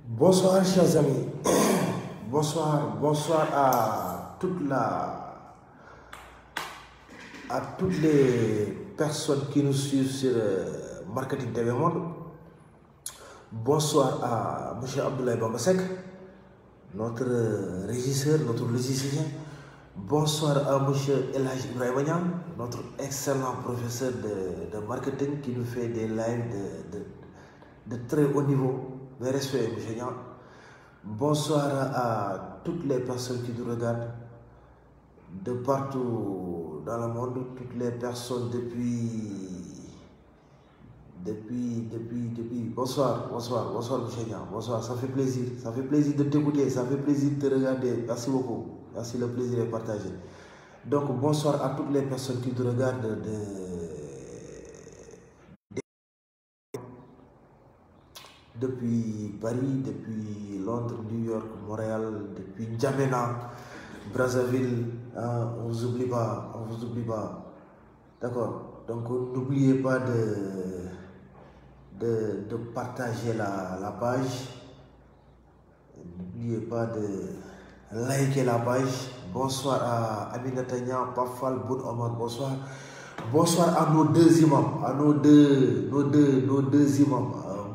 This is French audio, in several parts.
Bonsoir chers amis, bonsoir à toutes les personnes qui nous suivent sur Marketing TV Monde. Bonsoir à M. Abdoulaye Bambasek, notre régisseur, notre logicien. Bonsoir à M. Elhaj Ibrahimanian, notre excellent professeur de marketing qui nous fait des lives de très haut niveau. Mes respects, M. Nian. Bonsoir à toutes les personnes qui nous regardent de partout dans le monde, toutes les personnes depuis. Bonsoir, M. Nian. Bonsoir, ça fait plaisir de t'écouter, ça fait plaisir de te regarder. Merci beaucoup, merci, le plaisir est partagé. Donc, bonsoir à toutes les personnes qui nous regardent depuis Paris, depuis Londres, New York, Montréal, depuis N'Djamena, Brazzaville, hein, on vous oublie pas. D'accord. Donc n'oubliez pas de partager la page. N'oubliez pas de liker la page. Bonsoir à Aminata Niang, Pafal, Boun Omar, bonsoir. Bonsoir à nos deux imams, nos deux imams,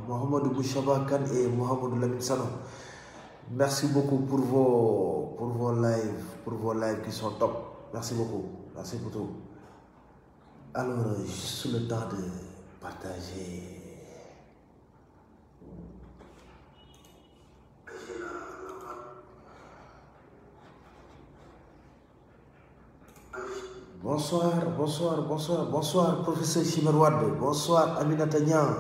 Mohamed Bouchaba Khan et Mohamed Lamine Salon. Merci beaucoup pour vos lives qui sont top. Merci beaucoup. Merci pour tout. Alors, juste le temps de partager. Bonsoir, professeur Chimerwad. Bonsoir, Aminata Niang,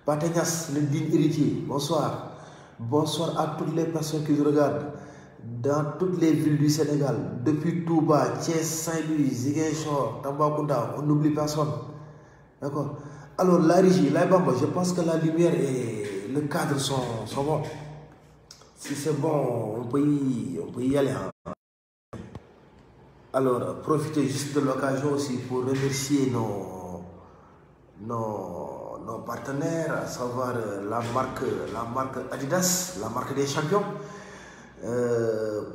Patenias, le digne héritier. Bonsoir. Bonsoir à toutes les personnes qui nous regardent dans toutes les villes du Sénégal, depuis Touba, Thiès, Saint-Louis, Ziguinchor, Tambacounda, on n'oublie personne. D'accord. Alors, la régie, la Bamba, je pense que la lumière et le cadre sont bons. Si c'est bon, on peut y aller. Hein. Alors, profitez juste de l'occasion aussi pour remercier nos partenaires, à savoir la marque Adidas, la marque des champions.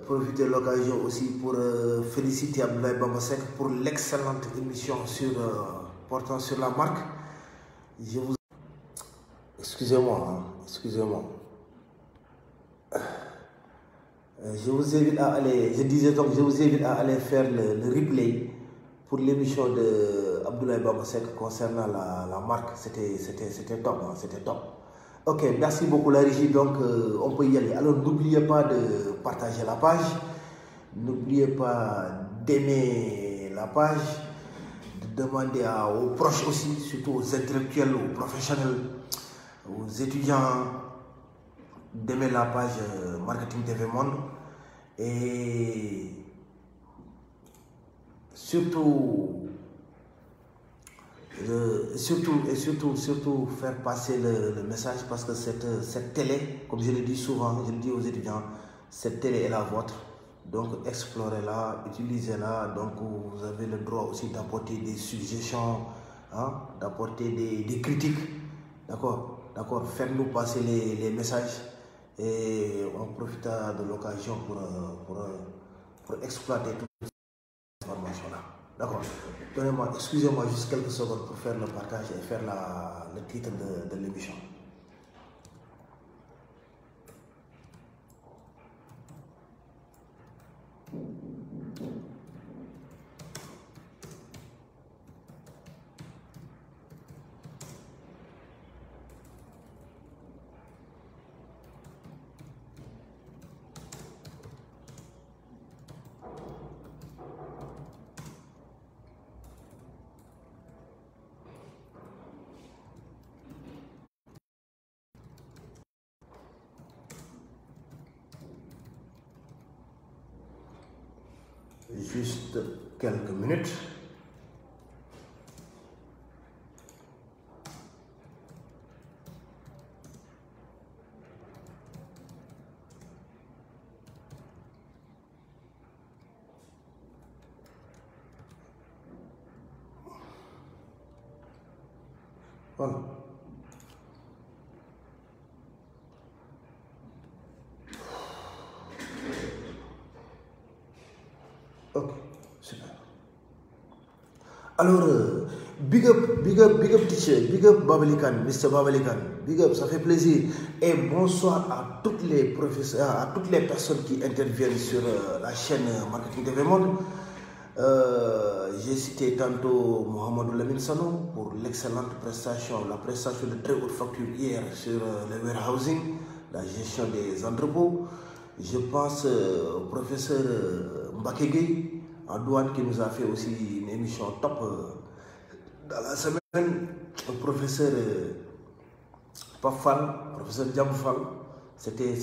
Profitez de l'occasion aussi pour féliciter Abdoulaye Bambasek pour l'excellente émission portant sur la marque. Excusez-moi. Je vous invite à aller, je vous invite à aller faire le replay pour l'émission de Abdoulaye Bambasek concernant la marque. C'était top, hein, c'était top. Ok, merci beaucoup la régie, donc on peut y aller. Alors n'oubliez pas de partager la page, n'oubliez pas d'aimer la page, de demander aux proches aussi, surtout aux intellectuels, aux professionnels, aux étudiants, d'aimer la page Marketing TV Monde et surtout faire passer le message, parce que cette télé, comme je le dis souvent, je le dis aux étudiants, cette télé est la vôtre, donc explorez-la, utilisez-la. Donc vous avez le droit aussi d'apporter des suggestions, hein, d'apporter des critiques, d'accord, faites-nous passer les messages et on profitera de l'occasion pour exploiter toutes ces informations-là. D'accord. Donnez-moi, excusez-moi juste quelques secondes pour faire le partage et faire le titre de l'émission. Juste quelques minutes. Voilà. Ok, super. Alors, big up teacher, big up Babalikan, Mr. Babalikan, big up, ça fait plaisir. Et bonsoir à toutes les professeurs, à toutes les personnes qui interviennent sur la chaîne Marketing TV Monde. J'ai cité tantôt Mohamedou Lamine Sanou pour l'excellente prestation, la prestation de très haute facture hier sur le warehousing, la gestion des entrepôts. Je pense au professeur Mbaké Gueye en douane qui nous a fait aussi une émission top dans la semaine. Le professeur Pafal, professeur Djamfal, c'était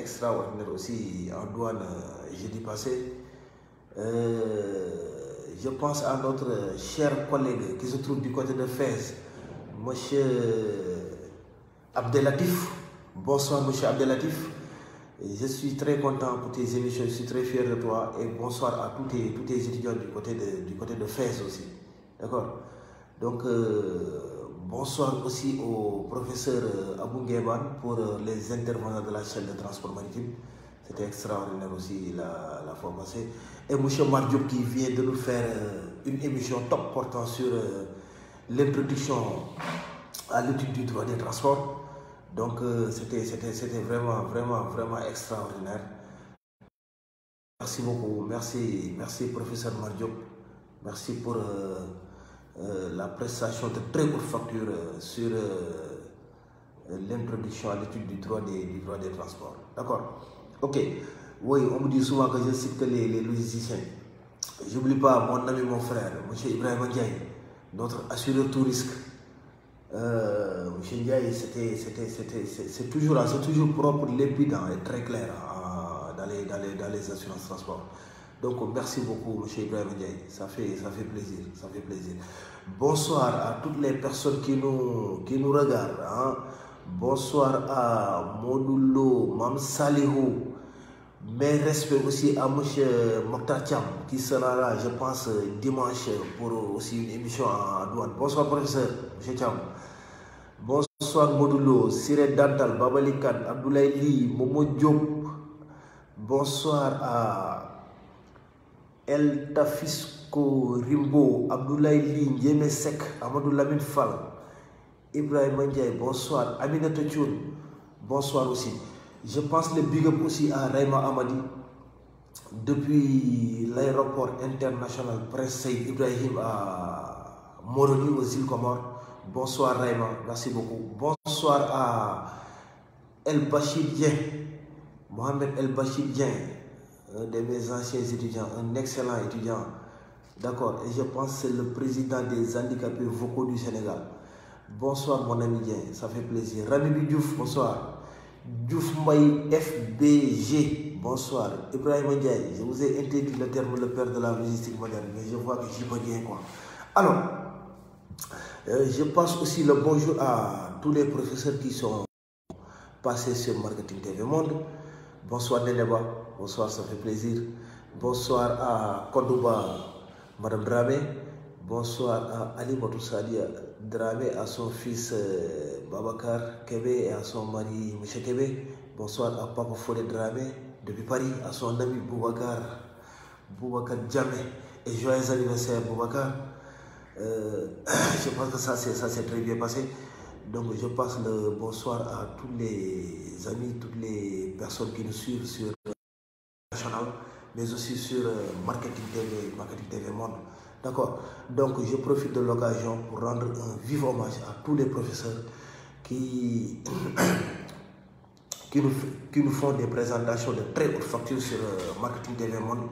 extraordinaire aussi en douane jeudi passé. Je pense à notre cher collègue qui se trouve du côté de Fès, monsieur Abdelatif. Bonsoir, monsieur Abdelatif. Je suis très content pour tes émissions, je suis très fier de toi et bonsoir à tous tes étudiants du côté de Fès aussi. D'accord. Donc, bonsoir aussi au professeur Abou Ngueban pour les intervenants de la chaîne de transport maritime. C'était extraordinaire aussi la fois passée. Et M. Mardiop qui vient de nous faire une émission top portant sur l'introduction à l'étude du droit des transports. Donc c'était vraiment extraordinaire. Merci beaucoup, merci professeur Mardiop. Merci pour la prestation de très haute facture sur l'introduction à l'étude du droit des transports. D'accord. Ok, oui, on me dit souvent que je cite que les logisticiens. J'oublie pas mon ami, mon frère, M. Ibrahim Ndiaye, notre assureur tout risque. M. Ndiaye, c'est toujours propre, limpide et très clair dans les assurances transport. Donc merci beaucoup, M. Ibrahim Ndiaye, ça fait plaisir. Bonsoir à toutes les personnes qui nous regardent. Hein. Bonsoir à Modulo, Mam Salihou. Mes respects aussi à M. Mokhtar Thiam qui sera là, je pense, dimanche pour aussi une émission à douane. Bonsoir, professeur, M. Thiam. Bonsoir, Modulo, Siré Dantal, Babalikan, Abdoulaye Li, Momo Diop. Bonsoir à El Tafisco Rimbo, Abdoulaye Li, Ndiémé Sek, Amadou Lamine Fall. Ibrahim Ndiaye, bonsoir. Aminata Thioune, bonsoir aussi. Je pense le big up aussi à Raima Amadi depuis l'aéroport international Prince Saïd Ibrahim à Moroni aux îles Comores. Bonsoir Raima, merci beaucoup. Bonsoir à El Bachir Dien, Mohamed El Bachir Dien, un de mes anciens étudiants, un excellent étudiant. D'accord, et je pense que c'est le président des handicapés vocaux du Sénégal. Bonsoir mon ami Dien, ça fait plaisir. Rami Diouf, bonsoir. Diouf Mbaye FBG, bonsoir. Ibrahim Ndiaye, je vous ai interdit le terme le père de la logistique moderne, mais je vois que j'y peux bien quoi. Alors, je passe aussi le bonjour à tous les professeurs qui sont passés sur Marketing TV Monde. Bonsoir Neneba, bonsoir, ça fait plaisir. Bonsoir à Kodouba, Madame Dramé. Bonsoir à Ali Sadia Dramé, à son fils Babacar Kébé et à son mari M. Kébé. Bonsoir à Papa Fodé Dramé depuis Paris, à son ami Boubacar Djamé. Et joyeux anniversaire Boubacar. Je pense que ça s'est très bien passé. Donc je passe le bonsoir à tous les amis, toutes les personnes qui nous suivent sur National, mais aussi sur Marketing TV Monde. D'accord. Donc je profite de l'occasion pour rendre un vif hommage à tous les professeurs qui nous font des présentations de très haute facture sur Marketing TV Monde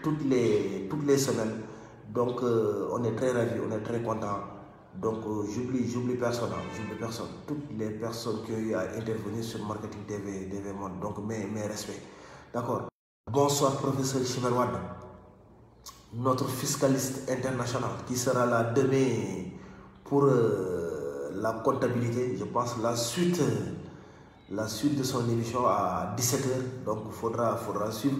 toutes les semaines. Donc on est très ravis, on est très contents. Donc j'oublie personne. Toutes les personnes qui ont eu à intervenir sur Marketing TV Monde. Donc mes respects. D'accord. Bonsoir professeur Chimerwad, notre fiscaliste international qui sera là demain pour la comptabilité. Je pense la suite de son émission à 17h. Donc il faudra suivre.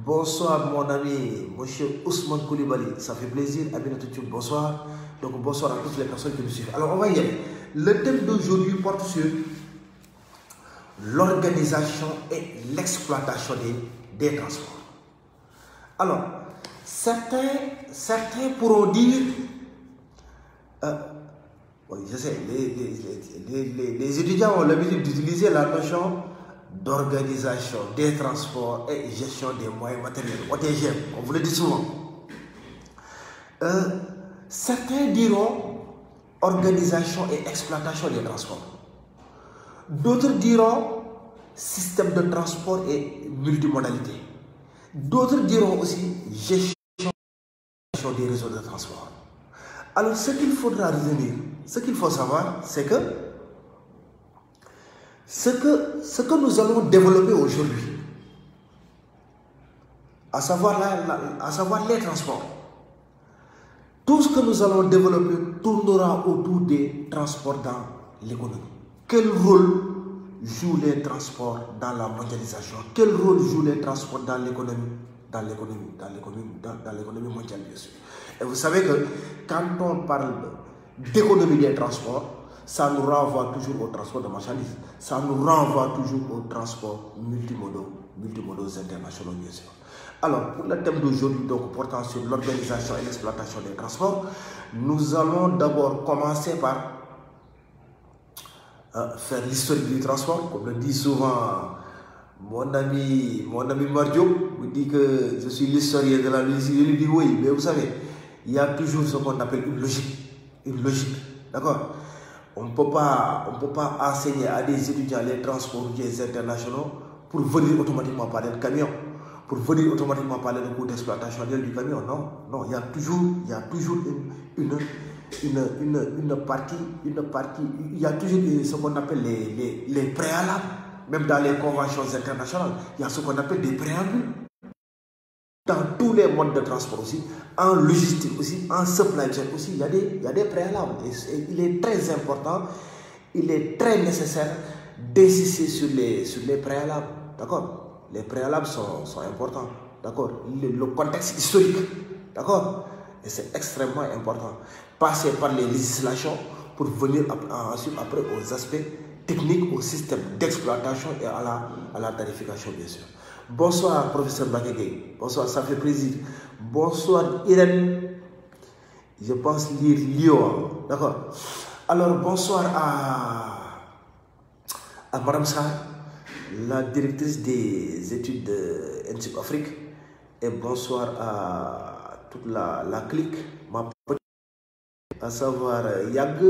Bonsoir mon ami, monsieur Ousmane Koulibaly, ça fait plaisir. Aminata Thioune, bonsoir. Donc bonsoir à toutes les personnes qui nous suivent. Alors on va y aller. Le thème d'aujourd'hui porte sur l'organisation et l'exploitation des transports. Alors, certains pourront dire, oui, je sais, les étudiants ont l'habitude d'utiliser la notion d'organisation des transports et gestion des moyens matériels, OTGM, on vous le dit souvent. Certains diront organisation et exploitation des transports. D'autres diront système de transport et multimodalité. D'autres diront aussi gestion des réseaux de transport. Alors ce qu'il faudra retenir, ce qu'il faut savoir, c'est que ce que nous allons développer aujourd'hui, à savoir les transports, tout ce que nous allons développer tournera autour des transports dans l'économie. Quel rôle jouent les transports dans la mondialisation? Quel rôle jouent les transports dans l'économie mondiale, bien sûr. Et vous savez que quand on parle d'économie des transports, ça nous renvoie toujours au transport de marchandises. Ça nous renvoie toujours aux transports multimodaux internationaux, bien sûr. Alors, pour le thème d'aujourd'hui, donc portant sur l'organisation et l'exploitation des transports, nous allons d'abord commencer par faire l'historique du transport. Comme le dit souvent mon ami Mardio, vous dit que je suis l'historien de la musique. Je lui dis oui, mais vous savez, il y a toujours ce qu'on appelle une logique, d'accord? On ne peut pas enseigner à des étudiants les transports routiers internationaux pour venir automatiquement parler de camion, pour venir automatiquement parler de coût d'exploitation du camion. Non, il y a toujours une partie, il y a toujours ce qu'on appelle les préalables. Même dans les conventions internationales, il y a ce qu'on appelle des préalables. Dans tous les modes de transport aussi, en logistique aussi, en supply chain aussi, il y a des préalables. Et il est très important, il est très nécessaire d'insister sur les préalables. D'accord? Les préalables sont importants. D'accord? Le contexte historique. D'accord? Et c'est extrêmement important. Passer par les législations pour venir ensuite après aux aspects techniques, au système d'exploitation et à la tarification, bien sûr. Bonsoir, professeur Bakegay. Bonsoir, ça fait plaisir. Bonsoir, Irène. Je pense lire Lyon. D'accord. Alors, bonsoir à Madame Sarr, la directrice des études de NSUP Afrique. Et bonsoir à toute la clique, ma petite, à savoir Yag,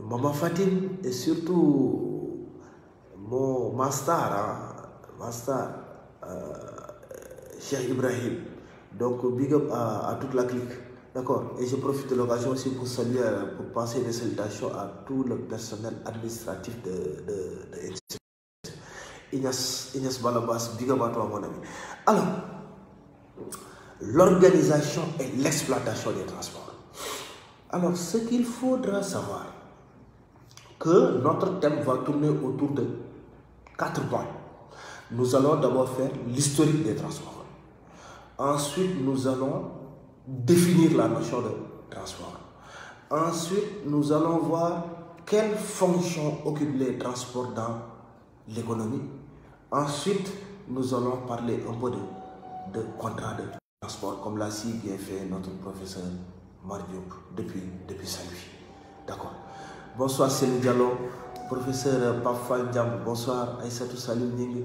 Maman Fatim et surtout mon master, Cheikh Ibrahim. Donc, big up à toute la clique. D'accord. Et je profite de l'occasion aussi pour saluer, pour passer des salutations à tout le personnel administratif de Ignace Balabas, big up à toi, mon ami. Alors, l'organisation et l'exploitation des transports. Alors, ce qu'il faudra savoir, que notre thème va tourner autour de 4 points. Nous allons d'abord faire l'historique des transports. Ensuite, nous allons définir la notion de transport. Ensuite, nous allons voir quelles fonctions occupent les transports dans l'économie. Ensuite, nous allons parler un peu de contrat de transport, comme l'a si bien fait notre professeur Mario depuis Saint-Louis. D'accord. Bonsoir Céline Diallo, professeur Pafal Diam, bonsoir Aïssatou Salim Ning.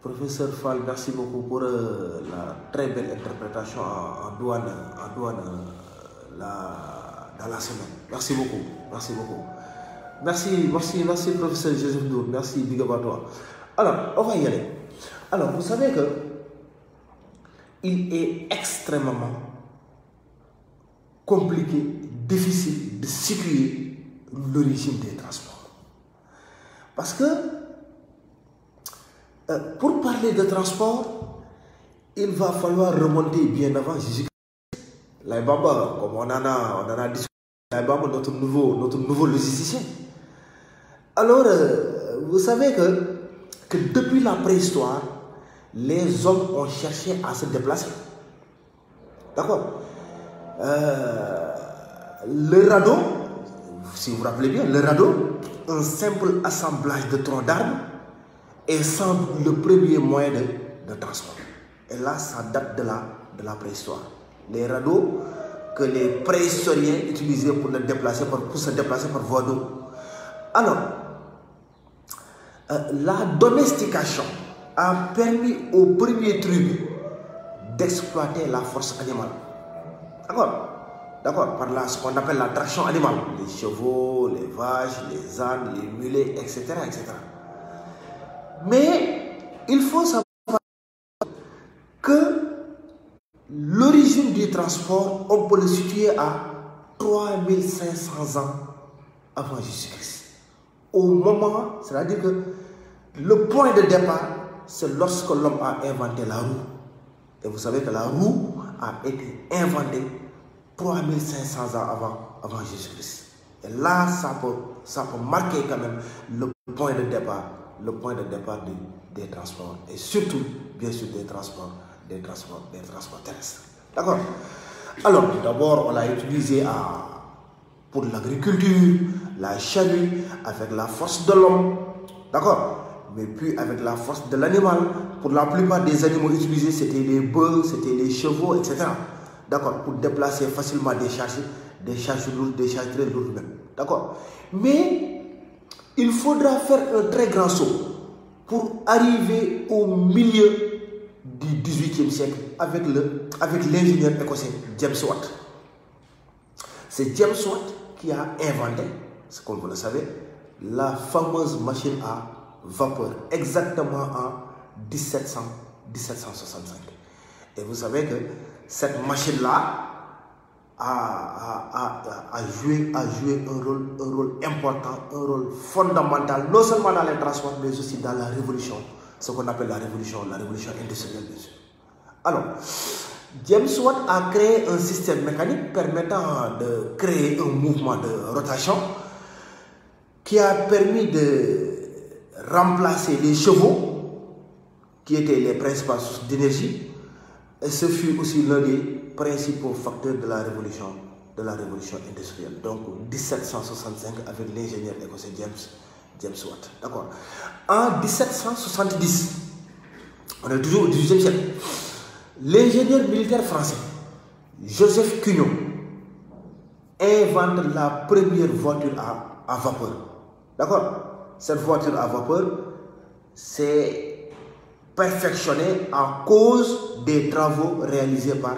Professeur Fall, merci beaucoup pour la très belle interprétation en douane dans la semaine. Merci beaucoup. Merci professeur Joseph Nour, merci, big up à toi. Alors, on va y aller. Alors, vous savez que il est extrêmement compliqué, difficile de situer l'origine des transports. Parce que pour parler de transport, il va falloir remonter bien avant Jésus-Christ. La Baba, comme on en a discuté, la Baba, notre nouveau logisticien. Alors, vous savez que depuis la préhistoire, les hommes ont cherché à se déplacer. D'accord? Le radeau, si vous vous rappelez bien, le radeau, un simple assemblage de troncs d'arbres, est sans doute le premier moyen de transport. Et là, ça date de la préhistoire. Les radeaux que les préhistoriens utilisaient pour se déplacer par voie d'eau. Alors, la domestication a permis aux premiers tribus d'exploiter la force animale. D'accord, par ce qu'on appelle la traction animale. Les chevaux, les vaches, les ânes, les mulets, etc. etc. Mais il faut savoir que l'origine du transport, on peut le situer à 3500 ans avant Jésus-Christ. Au moment, c'est-à-dire que le point de départ, c'est lorsque l'homme a inventé la roue. Et vous savez que la roue a été inventée 3500 ans avant Jésus-Christ. Et là, ça peut marquer quand même le point de départ des transports. Et surtout, bien sûr, des transports terrestres. D'accord? Alors, d'abord, on l'a utilisé pour l'agriculture, la charrue, avec la force de l'homme. D'accord? Mais puis avec la force de l'animal. Pour la plupart des animaux utilisés, c'était les bœufs, c'était les chevaux, etc. D'accord? Pour déplacer facilement des charges lourdes, des charges très lourdes même. D'accord? Mais il faudra faire un très grand saut pour arriver au milieu du XVIIIe siècle avec l'ingénieur écossais James Watt. C'est James Watt qui a inventé, comme vous le savez, la fameuse machine à vapeur, exactement en 1765. Et vous savez que cette machine-là a joué un rôle important, un rôle fondamental, non seulement dans les transports, mais aussi dans la révolution, ce qu'on appelle la révolution industrielle, bien sûr. Alors, James Watt a créé un système mécanique permettant de créer un mouvement de rotation qui a permis de remplacer les chevaux, qui étaient les principales sources d'énergie, et ce fut aussi l'un des principaux facteurs de la révolution industrielle. Donc 1765 avec l'ingénieur écossais James Watt. D'accord. En 1770, on est toujours au XVIIIe siècle, l'ingénieur militaire français Joseph Cugnot invente la première voiture à vapeur. D'accord? Cette voiture à vapeur s'est perfectionnée à cause des travaux réalisés par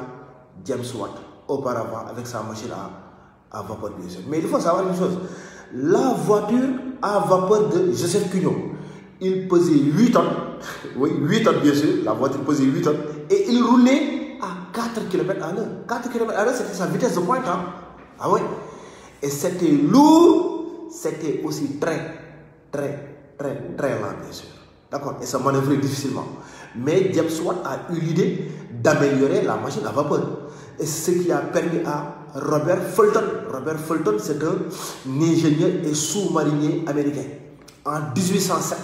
James Watt auparavant avec sa machine à vapeur, bien sûr. Mais il faut savoir une chose, la voiture à vapeur de Joseph Cugnot, il pesait 8 tonnes, oui, 8 tonnes bien sûr, la voiture pesait 8 tonnes, et il roulait à 4 km/h. 4 km/h, c'était sa vitesse de pointe. Hein? Ah oui. Et c'était lourd, c'était aussi très lent, bien sûr. D'accord? Et ça manœuvrait difficilement. Mais James Watt a eu l'idée d'améliorer la machine à vapeur. Et ce qui a permis à Robert Fulton. Robert Fulton, c'est un ingénieur et sous-marinier américain. En 1807,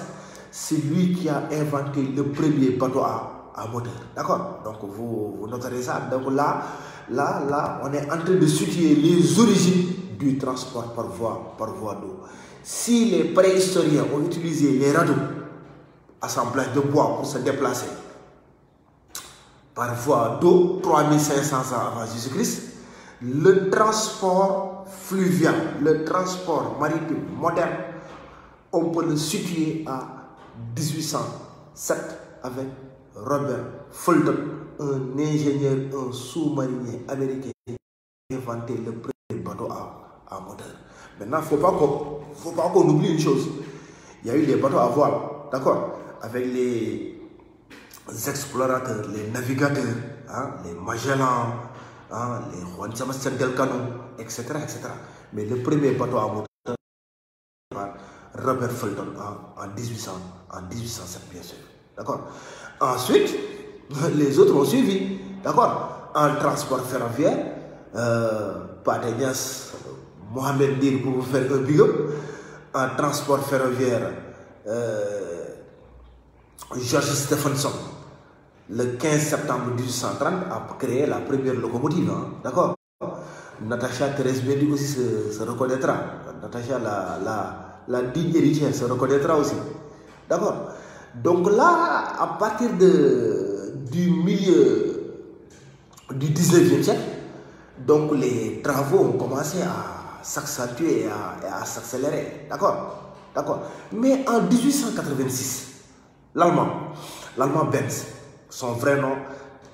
c'est lui qui a inventé le premier bateau à moteur. D'accord? Donc vous noterez ça. Donc là, on est en train de situer les origines du transport par voie d'eau. Si les préhistoriens ont utilisé les radeaux, assemblage de bois pour se déplacer par voie d'eau, 3500 ans avant Jésus-Christ, le transport fluvial, le transport maritime moderne, on peut le situer à 1807 avec Robert Fulton, un ingénieur, un sous-marinier américain qui a inventé le premier bateau à moteur. Maintenant, il ne faut pas qu'on oublie une chose. Il y a eu des bateaux à voile, d'accord, avec les explorateurs, les navigateurs, hein, les Magellan, hein, les Juan Sebastián Elcano, etc., etc. Mais le premier bateau à moteur par Robert Fulton en 1807, bien sûr. D'accord. Ensuite, les autres ont suivi. D'accord. En transport ferroviaire, Pategnas, Mohamed Dir pour vous faire un big up. En transport ferroviaire, George Stephenson, le 15 septembre 1830, a créé la première locomotive. Hein, d'accord. Natacha Thérèse Mendy aussi se reconnaîtra. Natacha, la digne héritière, se reconnaîtra aussi. D'accord. Donc là, à partir de du milieu du 19e siècle, donc les travaux ont commencé à s'accentuer et à s'accélérer. D'accord. Mais en 1886, l'Allemand Benz, son vrai nom,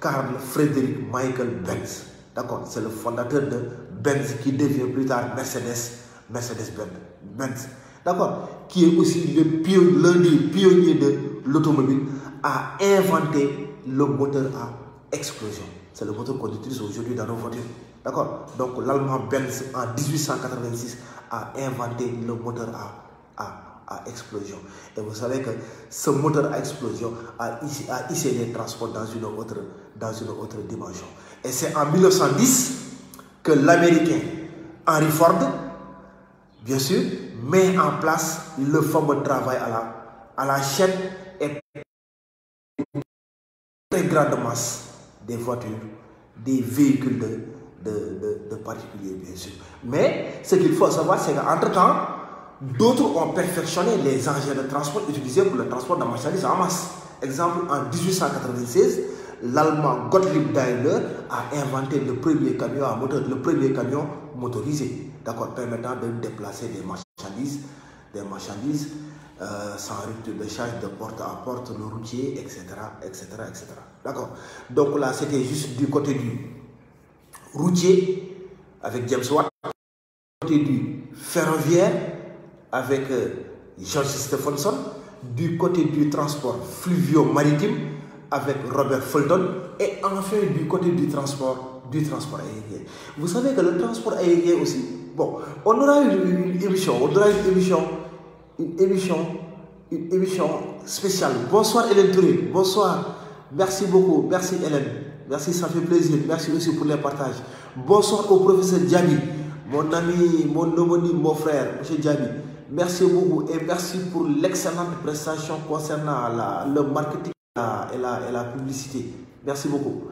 Carl Friedrich Michael Benz. D'accord, c'est le fondateur de Benz qui devient plus tard Mercedes-Benz. D'accord, qui est aussi l'un des pionniers de l'automobile, a inventé le moteur à explosion. C'est le moteur qu'on utilise aujourd'hui dans nos voitures. D'accord, donc l'Allemand Benz en 1886 a inventé le moteur à explosion. Et vous savez que ce moteur à explosion a hissé les transports dans une autre dimension. Et c'est en 1910 que l'Américain Henry Ford, bien sûr, met en place le fameux travail à la chaîne et très grande masse des voitures, des véhicules de particuliers, bien sûr. Mais ce qu'il faut savoir, c'est qu'entre-temps, d'autres ont perfectionné les engins de transport utilisés pour le transport de marchandises en masse. Exemple, en 1896, l'Allemand Gottlieb Daimler a inventé le premier camion à moteur, le premier camion motorisé, d'accord, permettant de déplacer des marchandises sans rupture de charge de porte à porte, le routier, etc. D'accord. Donc là, c'était juste du côté du routier avec James Watt, du côté du ferroviaire avec George Stephenson, du côté du transport fluvio-maritime avec Robert Fulton, et enfin du côté du transport aérien. Vous savez que le transport aérien aussi, bon, on aura une émission spéciale. Bonsoir Hélène Touré, bonsoir, merci beaucoup, merci Hélène, merci, ça fait plaisir, merci aussi pour les partages. Bonsoir au professeur Diaby, mon ami, mon homonyme, mon frère, monsieur Diaby. Merci beaucoup et merci pour l'excellente prestation concernant le marketing et la publicité. Merci beaucoup.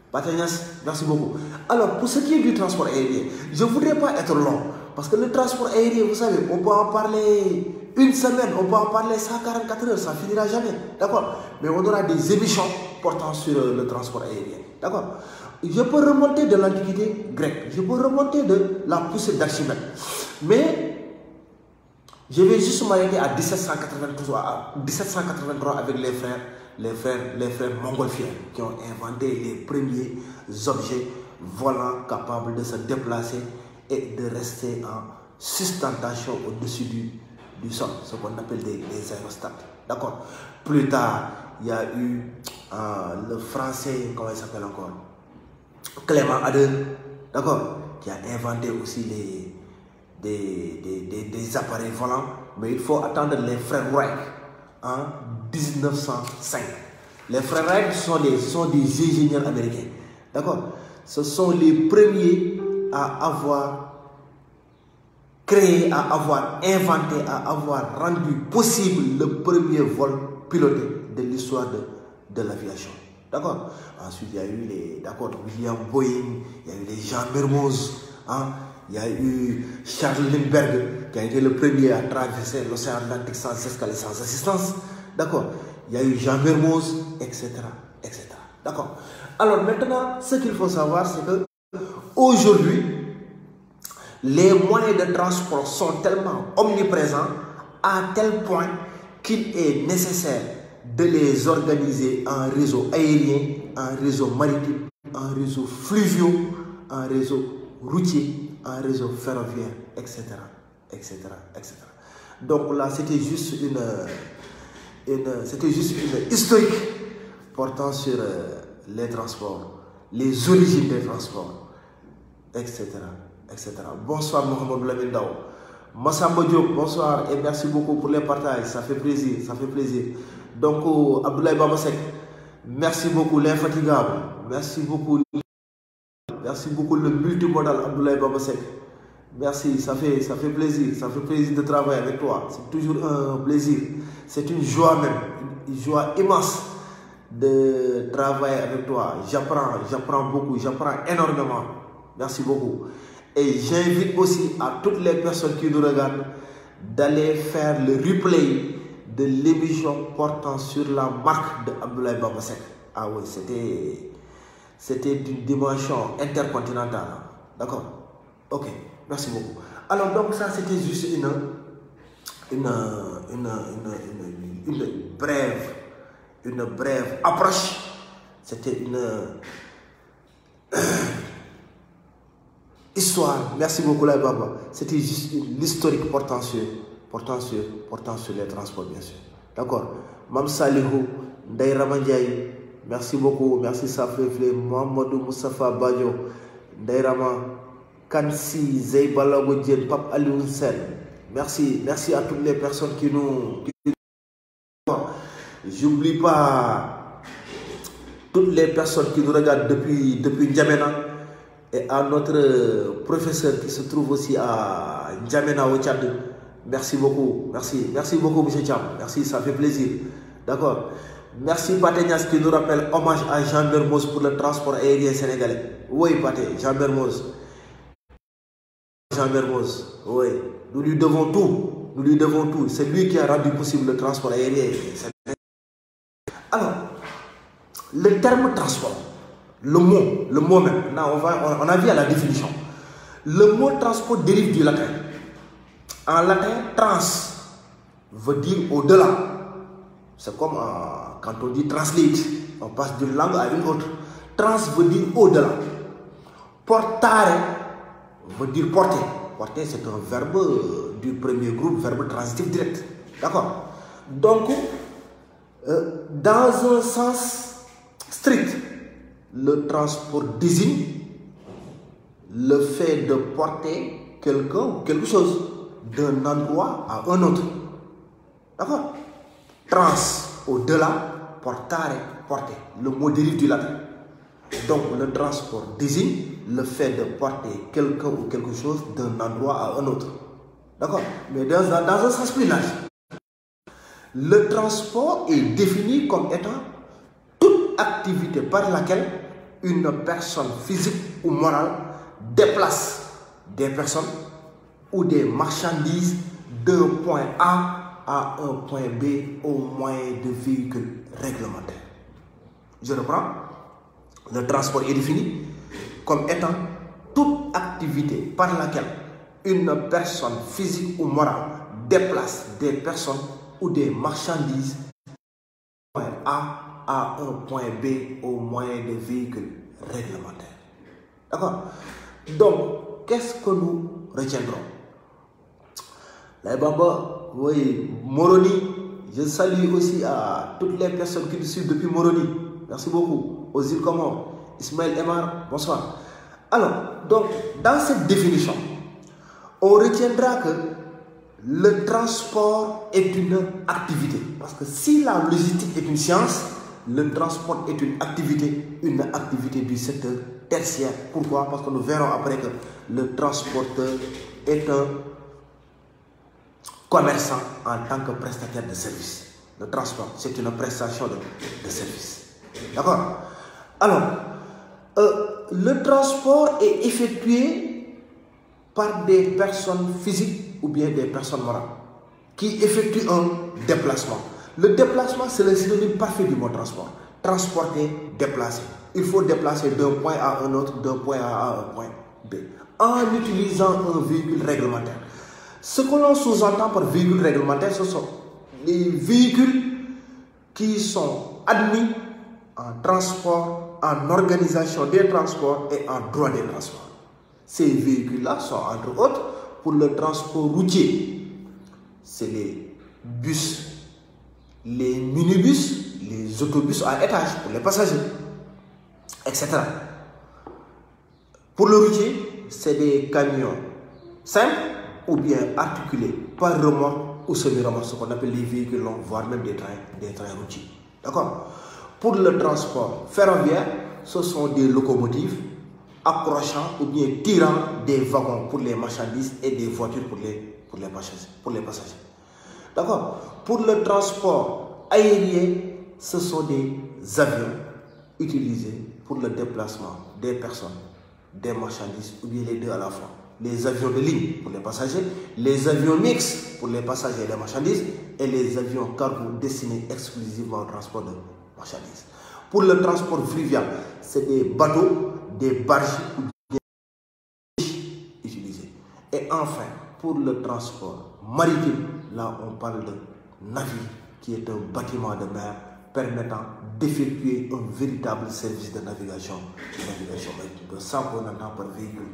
Patagnas, merci beaucoup. Alors, pour ce qui est du transport aérien, je ne voudrais pas être long, parce que le transport aérien, vous savez, on peut en parler une semaine, on peut en parler 144 heures, ça ne finira jamais. D'accord? Mais on aura des émissions portant sur le transport aérien. D'accord? Je peux remonter de l'Antiquité grecque, je peux remonter de la poussée d'Archimède. Mais je vais juste m'arrêter à 1783 avec les frères montgolfiers qui ont inventé les premiers objets volants capables de se déplacer et de rester en sustentation au-dessus du sol, ce qu'on appelle des aérostats. D'accord. Plus tard, il y a eu le français, comment il s'appelle encore, Clément Ader, d'accord, qui a inventé aussi des appareils volants, mais il faut attendre les frères Wright en 1905. Les frères Wright sont des ingénieurs américains, d'accord. Ce sont les premiers à avoir créé, à avoir inventé, à avoir rendu possible le premier vol piloté de l'histoire de l'aviation. D'accord. Ensuite, il y a eu William Boeing, il y a eu les Jean Mermoz, il y a eu Charles Lindbergh qui a été le premier à traverser l'océan Atlantique sans escale et sans assistance. D'accord. Il y a eu Jean Mermoz, etc. D'accord. Alors maintenant, ce qu'il faut savoir, c'est que aujourd'hui, les moyens de transport sont tellement omniprésents à tel point qu'il est nécessaire de les organiser en réseau aérien, en réseau maritime, en réseau fluvial, en réseau routier, en réseau ferroviaire, etc. Donc là, c'était juste une historique portant sur les transports, les origines des transports, etc. Bonsoir Mohamed Lamine Dao. Massamba Diop, bonsoir et merci beaucoup pour les partages, ça fait plaisir. Donc Abdoulaye Bamasek, merci beaucoup l'infatigable, merci beaucoup le multimodal Abdoulaye Bamasek. Merci, ça fait plaisir de travailler avec toi, c'est toujours un plaisir, c'est une joie même, une joie immense de travailler avec toi. J'apprends beaucoup, j'apprends énormément. Merci beaucoup. Et j'invite aussi à toutes les personnes qui nous regardent d'aller faire le replay de l'émission portant sur la marque de Abdoulaye Bamasek. Ah oui, c'était d'une dimension intercontinentale. D'accord? Ok, merci beaucoup. Alors, donc, ça, c'était juste une brève approche. C'était une histoire. Merci beaucoup, là, Baba. C'était juste l'historique portant sur les transports, bien sûr. D'accord? Mam Salihou, Ndeye Ramandjaï, merci beaucoup. Merci Saflefle, Mohamedou Moustapha Badjo, Ndeye Rama, Kansi, Zeybalago Djen, Pape Alioune Sen. Merci à toutes les personnes qui nous... J'oublie pas toutes les personnes qui nous regardent depuis N'Djamena et à notre professeur qui se trouve aussi à N'Djamena au Tchad. Merci beaucoup, merci beaucoup, M. Cham. Merci, ça fait plaisir. D'accord. Merci Pategnas qui nous rappelle hommage à Jean Mermoz pour le transport aérien sénégalais. Oui, Paté, Jean Mermoz. Oui. Nous lui devons tout. C'est lui qui a rendu possible le transport aérien. Alors, le terme transport, le mot même, on a vu à la définition. Le mot transport dérive du latin. En latin, trans veut dire au-delà. C'est comme quand on dit translate, on passe d'une langue à une autre. Trans veut dire au-delà. Portare veut dire porter. Porter, c'est un verbe du premier groupe, verbe transitif direct. D'accord? Donc, dans un sens strict, le transport désigne le fait de porter quelqu'un ou quelque chose d'un endroit à un autre. D'accord? Trans, au-delà, portare, porter. Le mot dérive du latin. Donc, le transport désigne le fait de porter quelqu'un ou quelque chose d'un endroit à un autre. D'accord? Mais dans un sens plus large, le transport est défini comme étant toute activité par laquelle une personne physique ou morale déplace des personnes ou des marchandises d'un point A à un point B au moyen de véhicules réglementaires. Je reprends. Le transport est défini comme étant toute activité par laquelle une personne physique ou morale déplace des personnes ou des marchandises d'un point A à un point B au moyen de véhicules réglementaires. D'accord? Donc, qu'est-ce que nous retiendrons? Les Baba, oui, Moroni, je salue aussi à toutes les personnes qui nous suivent depuis Moroni. Merci beaucoup. Aux îles Comores, Ismaël Emar, bonsoir. Alors, donc, dans cette définition, on retiendra que le transport est une activité. Parce que si la logistique est une science, le transport est une activité du secteur tertiaire. Pourquoi? Parce que nous verrons après que le transporteur est un commerçant en tant que prestataire de service. Le transport, c'est une prestation de service. D'accord? Alors, le transport est effectué par des personnes physiques ou bien des personnes morales qui effectuent un déplacement. Le déplacement, c'est le synonyme parfait du mot transport. Transporter, déplacer. Il faut déplacer d'un point à un autre, d'un point A à un point B, en utilisant un véhicule réglementaire. Ce que l'on sous-entend par véhicule réglementaire, ce sont les véhicules qui sont admis en transport, en organisation des transports et en droit des transports. Ces véhicules-là sont entre autres pour le transport routier. C'est les bus, les minibus, les autobus à étage pour les passagers, etc. Pour le routier, c'est des camions simples ou bien articulés par remorque ou semi-remorque, ce qu'on appelle les véhicules longs, voire même des trains routiers. D'accord? Pour le transport ferroviaire, ce sont des locomotives accrochant ou bien tirant des wagons pour les marchandises et des voitures pour les passagers. D'accord? Pour le transport aérien, ce sont des avions utilisés pour le déplacement des personnes, des marchandises ou bien les deux à la fois. Les avions de ligne pour les passagers, les avions mixtes pour les passagers et les marchandises et les avions cargo destinés exclusivement au transport de marchandises. Pour le transport fluvial, c'est des bateaux, des barges ou des utilisés. Et enfin, pour le transport maritime, là on parle de navire, qui est un bâtiment de mer permettant d'effectuer un véritable service de navigation maritime. De ça qu'on entend par véhicule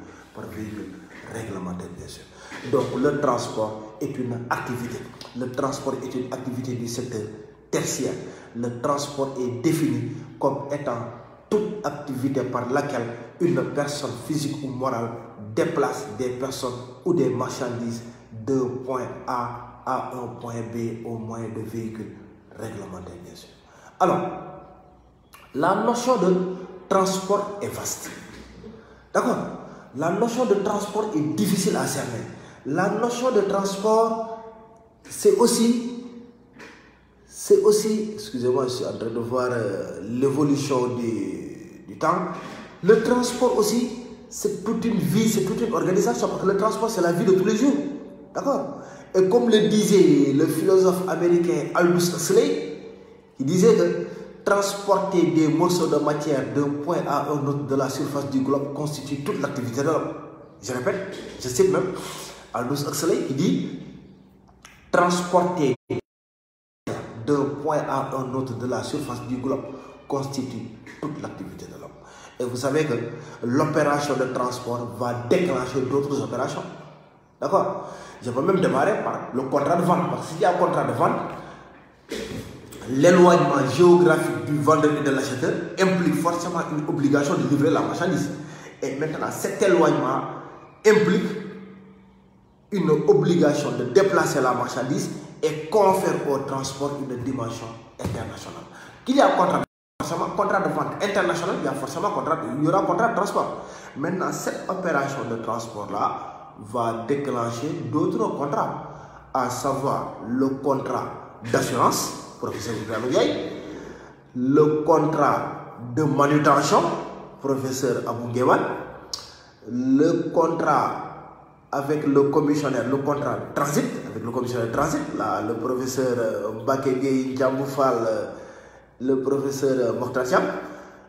réglementaire, bien sûr. Donc le transport est une activité. Le transport est une activité du secteur tertiaire. Le transport est défini comme étant toute activité par laquelle une personne physique ou morale déplace des personnes ou des marchandises d'un point A à un point B au moyen de véhicules réglementaires, bien sûr. Alors, la notion de transport est vaste. D'accord? La notion de transport est difficile à cerner. La notion de transport, c'est aussi, excusez-moi, je suis en train de voir l'évolution du temps. Le transport aussi, c'est toute une vie, c'est toute une organisation, parce que le transport, c'est la vie de tous les jours. D'accord? Et comme le disait le philosophe américain Aldous Huxley, il disait que transporter des morceaux de matière d'un point à un autre de la surface du globe constitue toute l'activité de l'homme. Je répète, je cite même Aldous Huxley, il dit transporter d'un point à un autre de la surface du globe constitue toute l'activité de l'homme. Et vous savez que l'opération de transport va déclencher d'autres opérations. D'accord? Je peux même démarrer par le contrat de vente. Parce que s'il y a un contrat de vente, l'éloignement géographique du vendeur et de l'acheteur implique forcément une obligation de livrer la marchandise. Et maintenant, cet éloignement implique une obligation de déplacer la marchandise et confère au transport une dimension internationale. Qu'il y a un contrat de vente international, il y aura un contrat de transport. Maintenant, cette opération de transport-là va déclencher d'autres contrats, à savoir le contrat d'assurance, professeur Ibrahima Ndiaye, le contrat de manutention, professeur Abou Nguewan, le contrat avec le commissionnaire, le contrat de transit, avec le commissionnaire de transit, là, le professeur Mbakege Djamboufal, le professeur Mokhtar Thiam.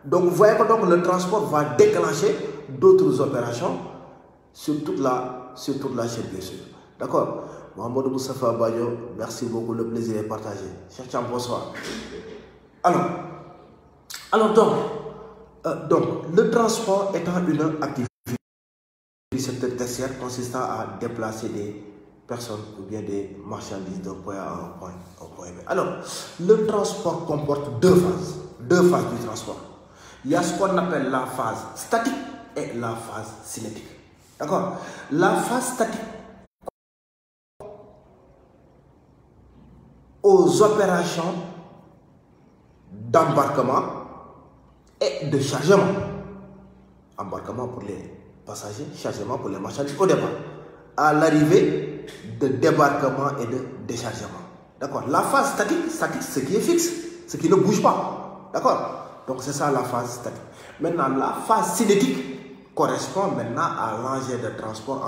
Donc vous voyez que donc, le transport va déclencher d'autres opérations sur toute la chaîne, bien sûr. D'accord? Mohamed Moustapha Badio, merci beaucoup, le plaisir est partagé. Cher Thiam, bonsoir. Alors donc, le transport étant une activité du secteur tertiaire consistant à déplacer des personnes ou bien des marchandises d'un point A à un point B. Alors, le transport comporte deux phases du transport. Il y a ce qu'on appelle la phase statique et la phase cinétique. D'accord? La phase statique aux opérations d'embarquement et de chargement. Embarquement pour les passagers, chargement pour les marchandises au départ. À l'arrivée, de débarquement et de déchargement. D'accord? La phase statique, ce qui est fixe, ce qui ne bouge pas. D'accord? Donc c'est ça la phase statique. Maintenant, la phase cinétique correspond maintenant à l'engin de transport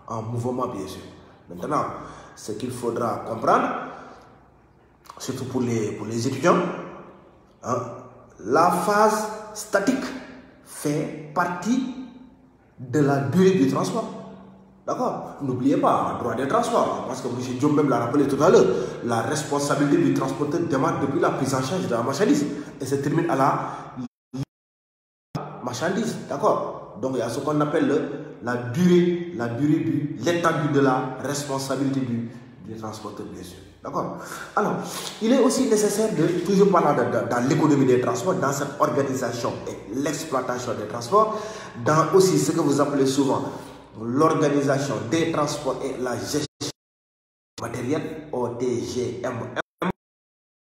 en mouvement, bien sûr. Maintenant, ce qu'il faudra comprendre, surtout pour les étudiants, hein, la phase statique fait partie de la durée du transport. D'accord? N'oubliez pas, le droit des transports, parce que M. Diop même l'a rappelé tout à l'heure, la responsabilité du transporteur démarre depuis la prise en charge de la marchandise et se termine à la marchandise. D'accord? Donc il y a ce qu'on appelle l'étendue de la responsabilité du transporteur, bien sûr. D'accord? Alors, il est aussi nécessaire de, toujours parler dans l'économie des transports, dans cette organisation et l'exploitation des transports, dans aussi ce que vous appelez souvent l'organisation des transports et la gestion matérielle, OTGMM.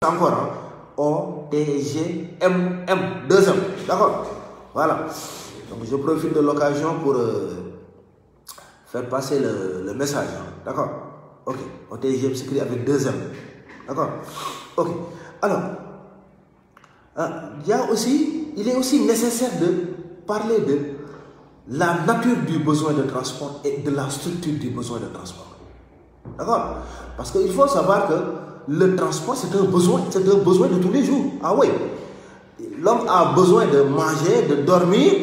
Encore, hein? OTGMM, 2 ans. D'accord? Voilà. Donc, je profite de l'occasion pour faire passer le message. Hein? D'accord? Ok. OTGM s'écrit avec 2 M. D'accord? Ok. Alors, il est aussi nécessaire de parler de la nature du besoin de transport et de la structure du besoin de transport. D'accord? Parce qu'il faut savoir que le transport, c'est un besoin de tous les jours. Ah oui. l'homme a besoin de manger, de dormir,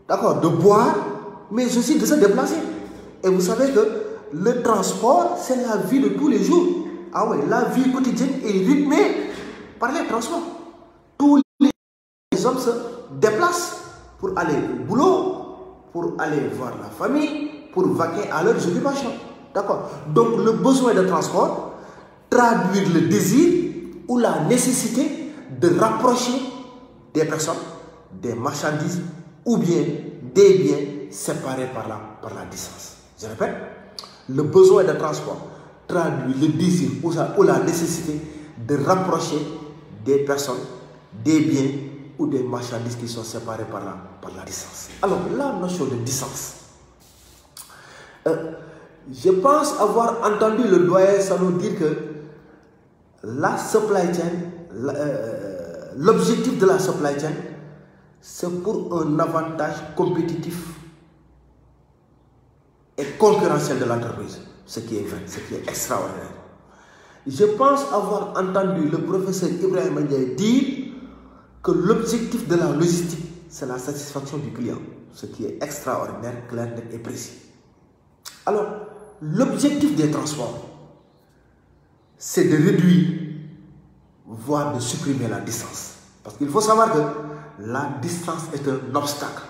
d'accord, de boire, mais aussi de se déplacer. Et vous savez que le transport, c'est la vie de tous les jours. Ah oui, la vie quotidienne est rythmée par les transports. Tous les hommes se déplacent pour aller au boulot, pour aller voir la famille, pour vaquer à leurs occupations. D'accord? Donc le besoin de transport traduit le désir ou la nécessité de rapprocher des personnes, des marchandises ou bien des biens séparés par la distance. Je répète, le besoin de transport traduit le désir ou la nécessité de rapprocher des personnes, des biens ou des marchandises qui sont séparés par la distance. Alors, la notion de distance. Je pense avoir entendu le doyen Sano dire que la supply chain, l'objectif de la supply chain, c'est pour un avantage compétitif et concurrentiel de l'entreprise. Ce qui est vrai, ce qui est extraordinaire. Je pense avoir entendu le professeur Ibrahim Ndiaye dire que l'objectif de la logistique, c'est la satisfaction du client. Ce qui est extraordinaire, clair, net et précis. Alors, l'objectif des transports, c'est de réduire, voire de supprimer la distance. Parce qu'il faut savoir que la distance est un obstacle.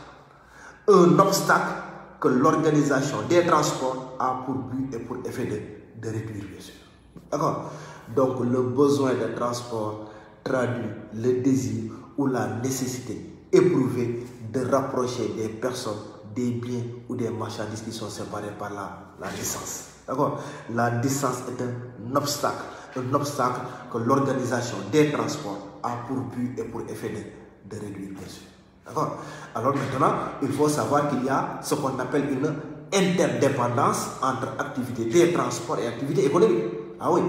Un obstacle que l'organisation des transports a pour but et pour effet de réduire, bien sûr. D'accord? Donc, le besoin de transport traduit le désir ou la nécessité éprouvée de rapprocher des personnes, des biens ou des marchandises qui sont séparés par la distance. D'accord? La distance est un obstacle que l'organisation des transports a pour but et pour effet de réduire, bien sûr. D'accord? Alors maintenant, il faut savoir qu'il y a ce qu'on appelle une interdépendance entre activité des transports et activité économique. Ah oui,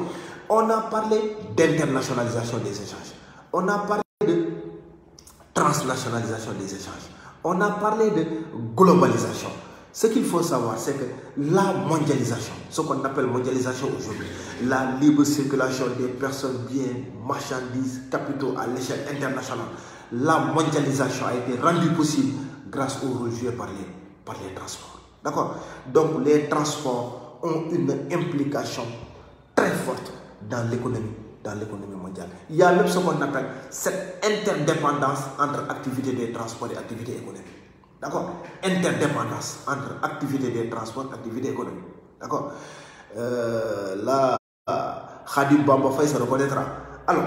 on a parlé d'internationalisation des échanges. On a parlé de transnationalisation des échanges. On a parlé de globalisation. Ce qu'il faut savoir, c'est que la mondialisation, ce qu'on appelle mondialisation aujourd'hui, la libre circulation des personnes, biens, marchandises, capitaux à l'échelle internationale, la mondialisation a été rendue possible grâce au rôle joué par les transports. D'accord? Donc les transports ont une implication très forte dans l'économie mondiale. Il y a même ce qu'on appelle cette interdépendance entre activité des transports et activité économique. D'accord? Interdépendance entre activité des transports et activité économique. D'accord? Là, Khadim Bamba Faye se reconnaîtra. Alors,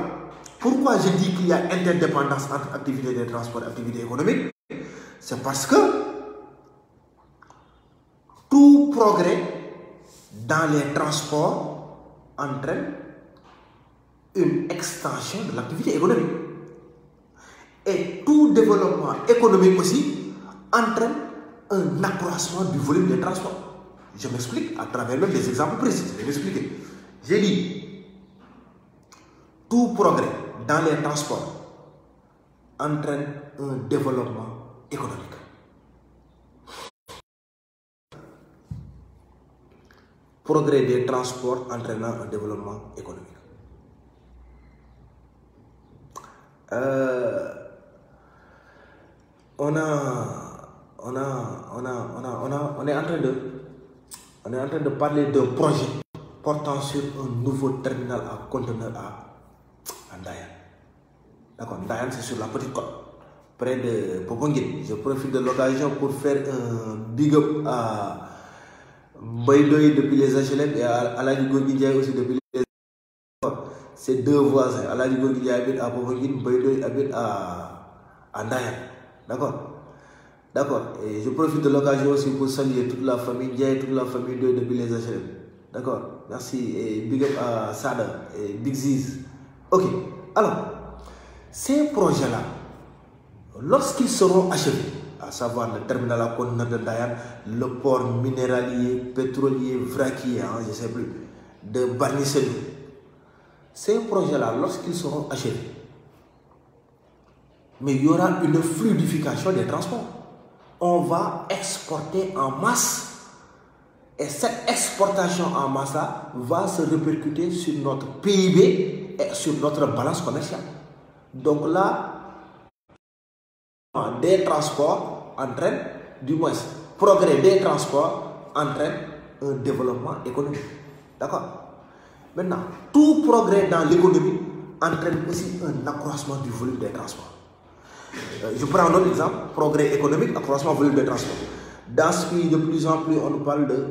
pourquoi je dis qu'il y a interdépendance entre activité des transports et activité économique? C'est parce que tout progrès dans les transports entraîne une extension de l'activité économique. Et tout développement économique aussi entraîne un accroissement du volume des transports. Je m'explique à travers même des exemples précis. Je vais m'expliquer. J'ai dit, tout progrès dans les transports entraîne un développement économique. Progrès des transports entraînant un développement économique. On est en train de parler d'un projet portant sur un nouveau terminal à conteneurs à Ndayan. D'accord, Ndayan c'est sur la petite côte, près de Popenguine. Je profite de l'occasion pour faire un big up à Mbaïdoy depuis les HLM et à Aladji Gorgui Ndiaye aussi depuis les HLM. C'est deux voisins. Aladji Gorgui Ndiaye habite à Popenguine, Mbaïdoy habite à Ndayan. D'accord? D'accord. Et je profite de l'occasion aussi pour saluer toute la famille Ndiaye, toute la famille Doy depuis les HLM. D'accord? Merci. Et big up à Sada et Big Ziz. Ok. Alors, ces projets-là, lorsqu'ils seront achevés, à savoir le terminal à conteneurs de Ndayan, le port minéralier, pétrolier, vraquier, je ne sais plus, de Barnicello, ces projets-là, lorsqu'ils seront achevés, mais il y aura une fluidification des transports. On va exporter en masse et cette exportation en masse là va se répercuter sur notre PIB et sur notre balance commerciale. Donc là, des transports entraîne, du moins, progrès des transports entraîne un développement économique. D'accord? Maintenant, tout progrès dans l'économie entraîne aussi un accroissement du volume des transports. Je prends un autre exemple, progrès économique, accroissement du volume des transports. Dans ce pays, de plus en plus, on nous parle de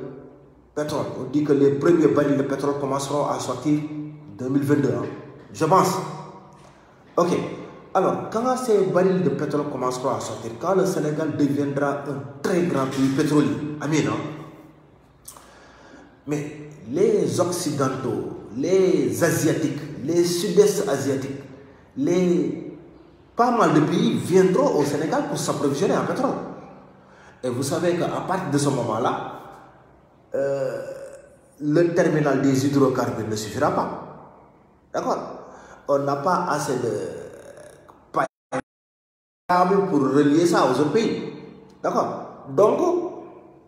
pétrole. On dit que les premiers barils de pétrole commenceront à sortir en 2022. Hein. Je pense. Ok. Alors, quand ces barils de pétrole commenceront à sortir, quand le Sénégal deviendra un très grand pays pétrolier, Amin, hein? Mais les Occidentaux, les Asiatiques, les Sud-Est asiatiques, pas mal de pays viendront au Sénégal pour s'approvisionner en pétrole. Et vous savez qu'à partir de ce moment-là, le terminal des hydrocarbures ne suffira pas. D'accord? On n'a pas assez de câbles pour relier ça aux autres pays. D'accord? Donc,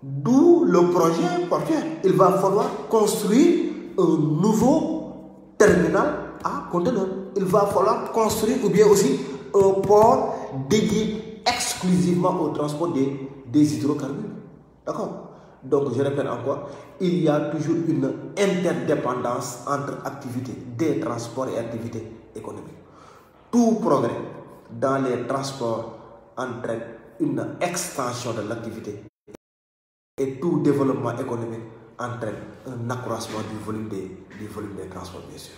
d'où le projet portuaire. Il va falloir construire un nouveau terminal à conteneurs. Il va falloir construire ou bien aussi un port dédié exclusivement au transport des hydrocarbures. D'accord? Donc, je répète encore, il y a toujours une interdépendance entre activités des transports et activités économiques. Tout progrès dans les transports entraîne une extension de l'activité et tout développement économique entraîne un accroissement du volume des transports, bien sûr.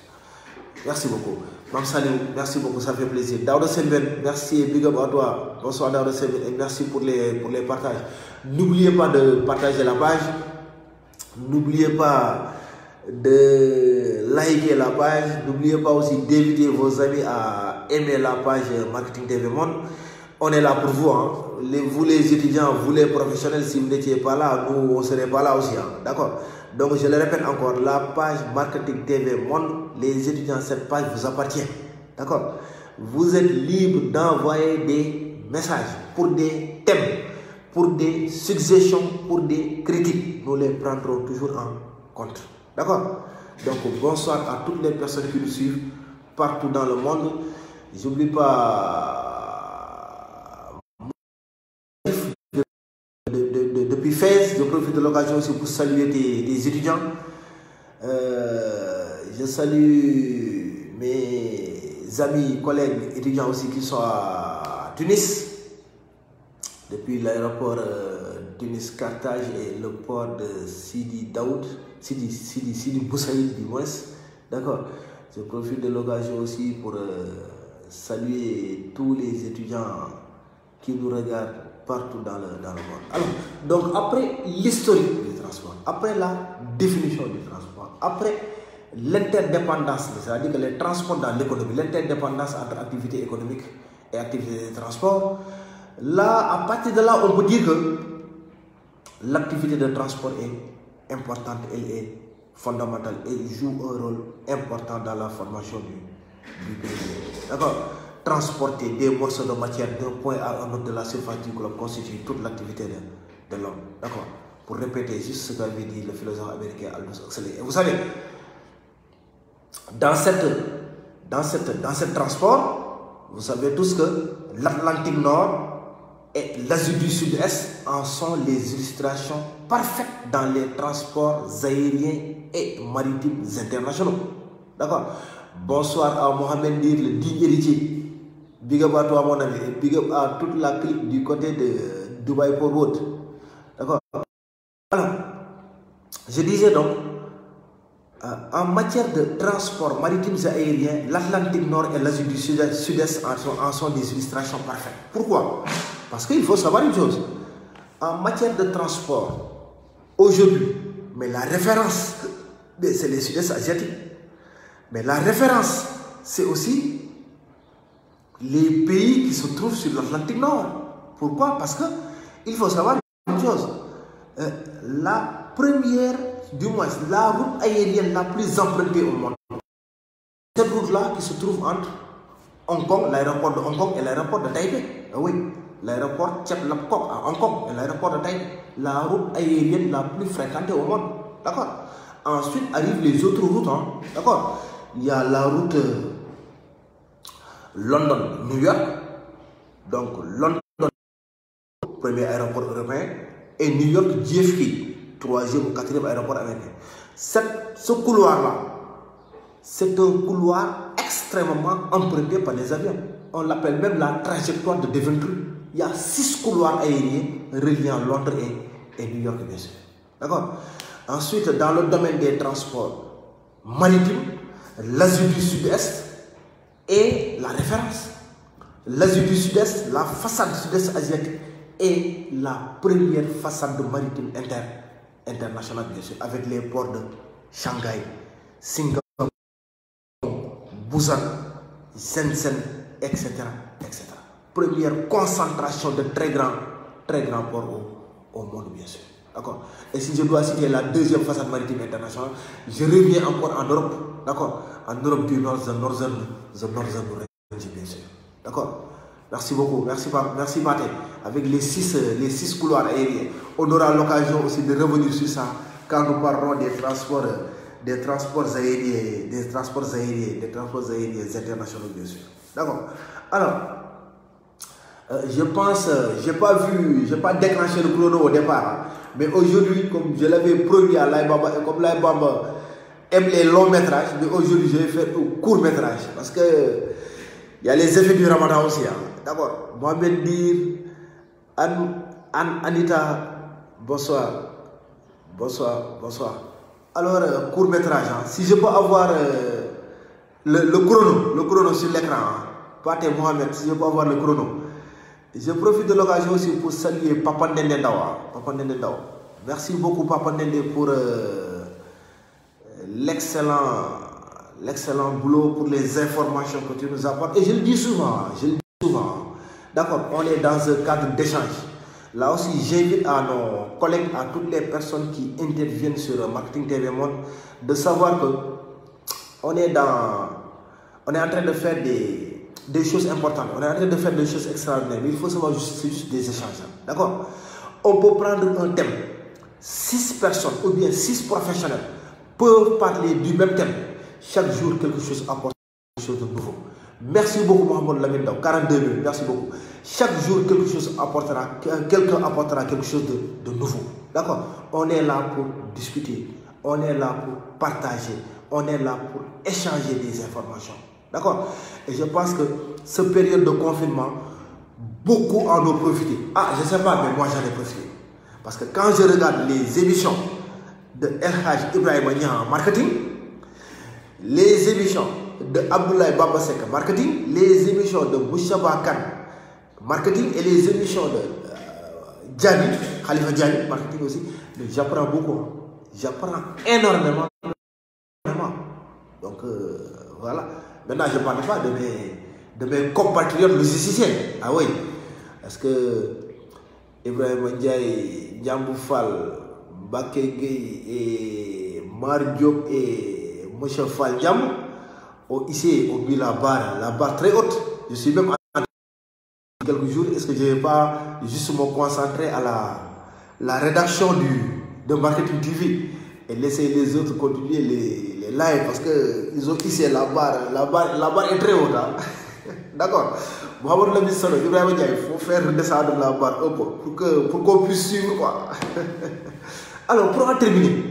Merci beaucoup. Mme Salou, merci beaucoup, ça fait plaisir. Daouda Senben, merci, big up à toi. Bonsoir Daouda Senben et merci pour les partages. N'oubliez pas de partager la page. N'oubliez pas de liker la page. N'oubliez pas aussi d'inviter vos amis à aimer la page Marketing TV Monde. On est là pour vous. Hein. Vous les étudiants, vous les professionnels, si vous n'étiez pas là, nous, on ne serait pas là aussi. Hein. D'accord? Donc, je le répète encore, la page Marketing TV Monde, les étudiants, cette page vous appartient. D'accord? Vous êtes libre d'envoyer des messages pour des thèmes, pour des suggestions, pour des critiques. Nous les prendrons toujours en compte. D'accord? Donc, bonsoir à toutes les personnes qui nous suivent partout dans le monde. J'oublie pas depuis Fès, je profite de l'occasion aussi pour saluer des étudiants. Je salue mes amis, collègues étudiants aussi qui sont à Tunis, depuis l'aéroport Tunis-Carthage et le port de Sidi Daoud, Sidi Boussaïd du moins. D'accord. Je profite de l'occasion aussi pour saluer tous les étudiants qui nous regardent partout dans le monde. Alors, donc après l'historique du transport, après la définition du transport, après l'interdépendance, c'est-à-dire que les transports dans l'économie, l'interdépendance entre activité économique et activité de transport, là, à partir de là, on peut dire que l'activité de transport est importante, elle est fondamentale, elle joue un rôle important dans la formation du pays. D'accord? Transporter des morceaux de matière d'un point à un autre de la surface du globe constitue toute l'activité de l'homme. D'accord? Pour répéter juste ce qu'avait dit le philosophe américain Aldous Huxley. Et vous savez, dans ce transport, vous savez tous que l'Atlantique Nord et l'Asie du Sud-Est en sont les illustrations parfaites dans les transports aériens et maritimes internationaux. D'accord? Bonsoir à Mohamed Dir, le digne héritier. Big up à toi, mon ami. Et big up à toute la clique du côté de Dubaï Port Road. D'accord? Alors, je disais donc, en matière de transport maritime et aérien, l'Atlantique Nord et l'Asie du Sud-Est en sont des illustrations parfaites. Pourquoi? Parce qu'il faut savoir une chose. En matière de transport, aujourd'hui, mais la référence, c'est les Sud-Est asiatiques. Mais la référence, c'est aussi les pays qui se trouvent sur l'Atlantique Nord. Pourquoi? Parce que il faut savoir une chose. La première, du moins, la route aérienne la plus empruntée au monde, cette route-là qui se trouve entre Hong Kong, l'aéroport de Hong Kong et l'aéroport de Taipei. Oui, l'aéroport Chep Lap Kok à Hong Kong et l'aéroport de Taipei. La route aérienne la plus fréquentée au monde. D'accord? Ensuite arrivent les autres routes. Hein. D'accord? Il y a la route London-New York. Donc, London, premier aéroport européen, et New York, JFK, troisième ou quatrième aéroport américain. Ce couloir-là, c'est un couloir extrêmement emprunté par les avions. On l'appelle même la trajectoire de Deventry. Il y a 6 couloirs aériens reliant Londres et New York, bien sûr. D'accord? Ensuite, dans le domaine des transports maritimes, l'Asie du Sud-Est est la référence. L'Asie du Sud-Est, la façade sud-est asiatique, est la première façade maritime internationale, bien sûr, avec les ports de Shanghai, Singapour, Busan, Shenzhen, etc., etc. Première concentration de très grands ports au monde, bien sûr. D'accord. Et si je dois citer la deuxième façade maritime internationale, je reviens encore en Europe. D'accord. En Europe du Nord, the Northern Region, bien sûr. D'accord. Merci beaucoup. Merci Pathé. Avec les six couloirs aériens. On aura l'occasion aussi de revenir sur ça quand nous parlerons des transports aériens internationaux, bien sûr. D'accord. Alors, je pense, j'ai pas déclenché le chrono au départ, hein, mais aujourd'hui, comme je l'avais promis à Laïbamba, et comme Laïbamba aime les longs métrages, mais aujourd'hui je vais faire un court métrage parce que il y a les effets du Ramadan aussi. Hein. D'accord. Mohamed Dir, Anita, bonsoir. Alors, court métrage, hein. Si je peux avoir le chrono sur l'écran, hein. Pathé Mohamed, si je peux avoir le chrono. Je profite de l'occasion aussi pour saluer Papa Ndende Ndao. Merci beaucoup Papa Ndende pour l'excellent boulot, pour les informations que tu nous apportes. Et je le dis souvent. D'accord, on est dans un cadre d'échange. Là aussi, j'invite à nos collègues, à toutes les personnes qui interviennent sur Marketing TV Monde, de savoir que on est en train de faire des choses importantes, on est en train de faire des choses extraordinaires, mais il faut savoir juste des échanges. D'accord? On peut prendre un thème, 6 personnes ou bien 6 professionnels peuvent parler du même thème. Chaque jour, quelque chose apporte quelque chose de nouveau. Merci beaucoup, Mohamed Lamine Daw, 42 minutes, merci beaucoup. Chaque jour, quelqu'un apportera quelque chose de nouveau. D'accord? On est là pour discuter, on est là pour partager, on est là pour échanger des informations. D'accord? Et je pense que cette période de confinement, beaucoup en ont profité. Ah, je ne sais pas, mais moi j'en ai profité. Parce que quand je regarde les émissions de El Hadj Ibrahima Niang en marketing, les émissions de Abdoulaye Baba Seck marketing, les émissions de Mouchaba Kane marketing et les émissions de Diaby, Khalifa Diaby marketing aussi, j'apprends beaucoup. J'apprends énormément. Donc voilà. Maintenant, je ne parle pas de mes compatriotes logisticiens. Ah oui. Parce que Ibrahima Ndiaye, Ndiambou Fall, Baké Gueye et Mar Diop et M. Fall Ndiam ici ont mis la barre très haute. Je suis même en quelques jours. Est-ce que je ne vais pas juste me concentrer à la rédaction de Marketing TV et laisser les autres continuer les lives parce qu'ils ont hissé la barre est très haute. Hein? D'accord. Mohamed Lamine Solo, Ibrahima Ndiaye, il faut faire redescendre la barre un peu pour qu'on puisse suivre quoi. Alors, pour en terminer,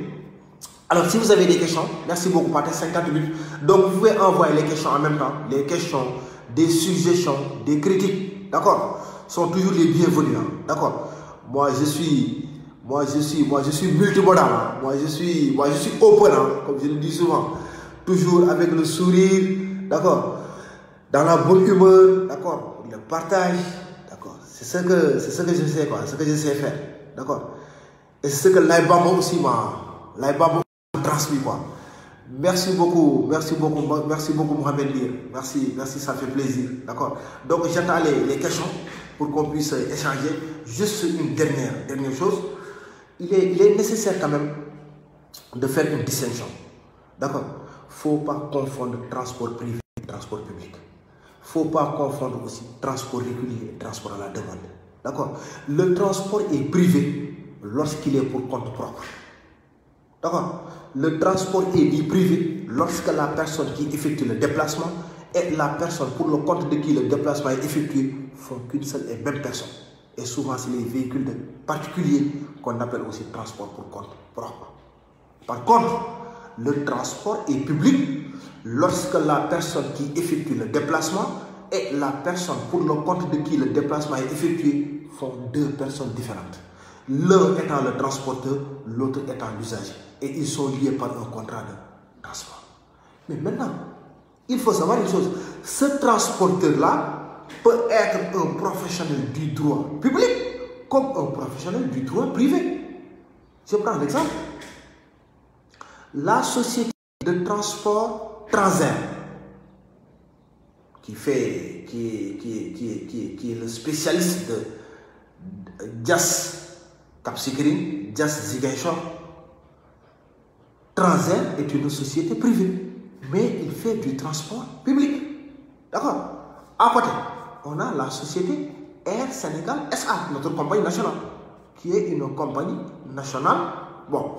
alors si vous avez des questions, merci beaucoup, Pathé, 50 minutes. Donc vous pouvez envoyer les questions en même temps. Les questions, des suggestions, des critiques, d'accord, sont toujours les bienvenus. Hein? D'accord. Moi je suis multimodal. Hein? Moi je suis open, hein? Comme je le dis souvent. Toujours avec le sourire, d'accord, dans la bonne humeur, d'accord, le partage, d'accord. C'est ce que je sais quoi, ce que je sais faire, d'accord. Et c'est ce que Laïbamba aussi m'a transmis quoi. Merci beaucoup Mohamed Dir. Merci, ça fait plaisir, d'accord. Donc j'attends les questions pour qu'on puisse échanger. Juste une dernière chose. Il est nécessaire quand même de faire une distinction, d'accord. Faut pas confondre transport privé et transport public. Faut pas confondre aussi transport régulier et transport à la demande, d'accord. Le transport est privé lorsqu'il est pour compte propre, d'accord. Le transport est dit privé lorsque la personne qui effectue le déplacement et la personne pour le compte de qui le déplacement est effectué font qu'une seule et même personne. Et souvent, c'est les véhicules particuliers qu'on appelle aussi transport pour compte propre. Par contre, le transport est public lorsque la personne qui effectue le déplacement et la personne pour le compte de qui le déplacement est effectué font deux personnes différentes. L'un étant le transporteur, l'autre étant l'usager. Et ils sont liés par un contrat de transport. Mais maintenant, il faut savoir une chose. Ce transporteur-là peut être un professionnel du droit public comme un professionnel du droit privé. Je prends l'exemple. La société de transport Transair, qui est le spécialiste de Diass Cap Skirring, Diass Ziguinchor. Transair est une société privée, mais il fait du transport public. D'accord? À côté, on a la société Air Sénégal SA, notre compagnie nationale, qui est une compagnie nationale, bon,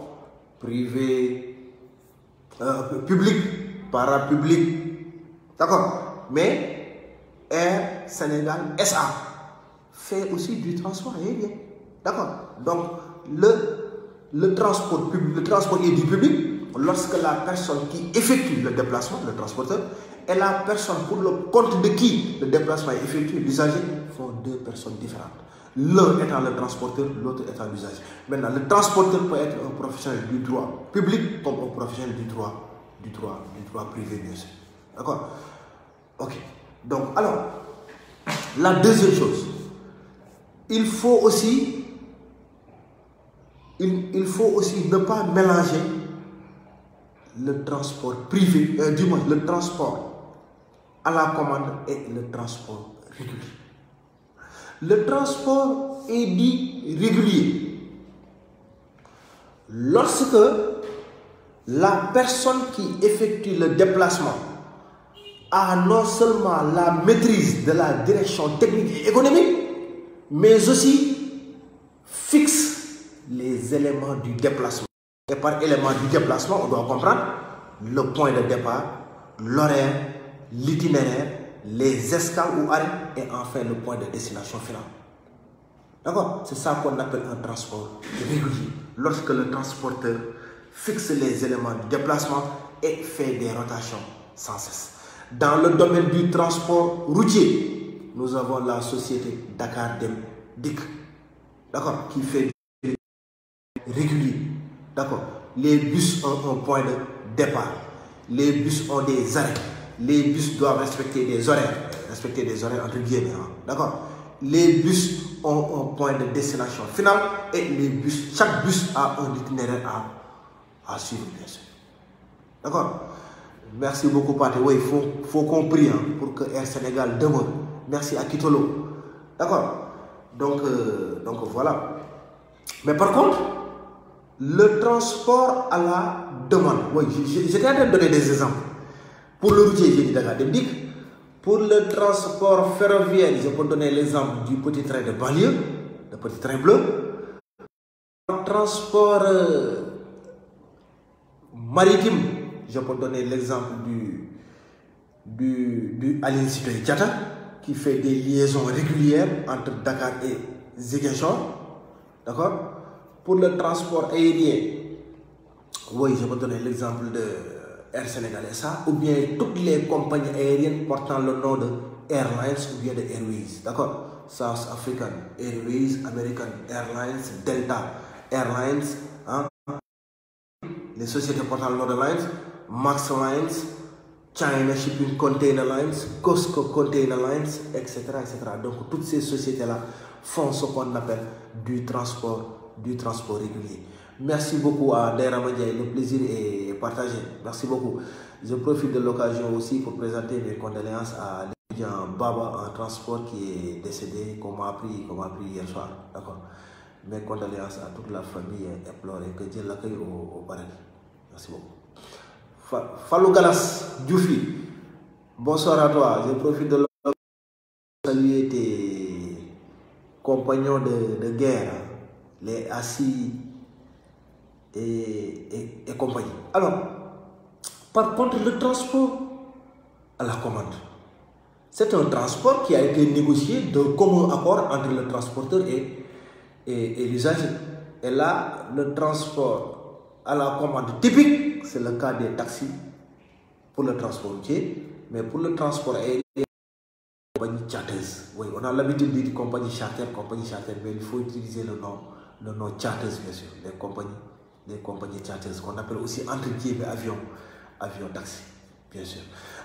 privée, public, parapublic, d'accord, mais Air Sénégal SA fait aussi du transport aérien, d'accord. Donc le transport public, le transport est du public lorsque la personne qui effectue le déplacement, le transporteur, et la personne pour le compte de qui le déplacement est effectué, l'usager, font deux personnes différentes. L'un étant le transporteur, l'autre étant l'usager. Maintenant, le transporteur peut être un professionnel du droit public comme un professionnel du droit privé, bien sûr. D'accord? Ok. Donc, alors, la deuxième chose, il faut aussi ne pas mélanger le transport privé, du moins le transport à la commande et le transport régulier. Le transport est dit régulier lorsque la personne qui effectue le déplacement a non seulement la maîtrise de la direction technique et économique, mais aussi fixe les éléments du déplacement. Et par élément du déplacement, on doit comprendre le point de départ, l'horaire, l'itinéraire, les escales ou arrêts et enfin le point de destination finale. D'accord? C'est ça qu'on appelle un transport régulier. Lorsque le transporteur fixe les éléments du déplacement et fait des rotations sans cesse. Dans le domaine du transport routier, nous avons la société Dakar Dem Dik, d'accord, qui fait du régulier. D'accord. Les bus ont un point de départ. Les bus ont des arrêts. Les bus doivent respecter des horaires entre guillemets. D'accord. Les bus ont un point de destination finale et chaque bus a un itinéraire à suivre, bien sûr. D'accord. Merci beaucoup, Pathé. Oui, il faut qu'on prie pour que Air Sénégal demeure. Merci à Kitolo. D'accord. Donc voilà. Mais par contre, le transport à la demande. Oui, j'étais en train de donner des exemples. Pour le routier, j'ai dit Dakar Dem Dik. Pour le transport ferroviaire, je peux donner l'exemple du petit train de banlieue, le petit train bleu. Le transport maritime, je peux donner l'exemple du Aline Sitoé Diatta, qui fait des liaisons régulières entre Dakar et Ziguinchor. D'accord? Pour le transport aérien, oui, je peux donner l'exemple de Air Sénégal SA ou bien toutes les compagnies aériennes portant le nom de Airlines ou bien de Airways. D'accord? South African Airways, American Airlines, Delta Airlines, les sociétés portant le nom de Lines, Max Lines, China Shipping Container Lines, Costco Container Lines, etc., etc. Donc toutes ces sociétés-là font ce qu'on appelle du transport régulier. Merci beaucoup à Daira Mandiaye, le plaisir est partagé. Merci beaucoup. Je profite de l'occasion aussi pour présenter mes condoléances à l'étudiant Baba en transport qui est décédé, qu'on m'a appris hier soir. D'accord. Mes condoléances à toute la famille éplorée, que Dieu l'accueille au paradis. Merci beaucoup. Fallou Galas Djoufi, bonsoir à toi. Je profite de l'occasion pour saluer tes compagnons de guerre, les assis et compagnie. Alors, par contre, le transport à la commande. C'est un transport qui a été négocié d'un commun accord entre le transporteur et l'usager. Et là, le transport à la commande typique, c'est le cas des taxis pour le transport routier, mais pour le transport aérien, compagnie charteuse. Oui, on a l'habitude de dire compagnie charter, mais il faut utiliser le nom charteuse, bien sûr, les compagnies charteuses qu'on appelle aussi entre guillemets avion taxi, bien sûr.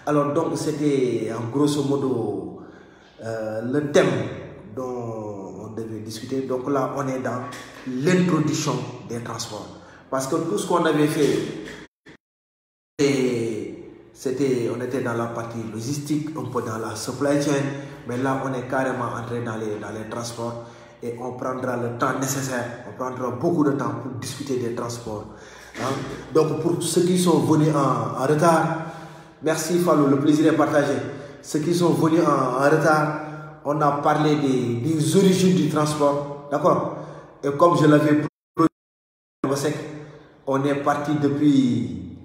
Alors donc c'était en grosso modo le thème dont on devait discuter. Donc là on est dans l'introduction des transports, parce que tout ce qu'on avait fait, on était dans la partie logistique, un peu dans la supply chain, mais là on est carrément entré dans les transports et on prendra le temps nécessaire, on prendra beaucoup de temps pour discuter des transports. Hein? Donc pour ceux qui sont venus en retard, merci Fallou, le plaisir est partagé. Ceux qui sont venus en retard, on a parlé des origines du transport, d'accord? Et comme je l'avais dit, on est parti depuis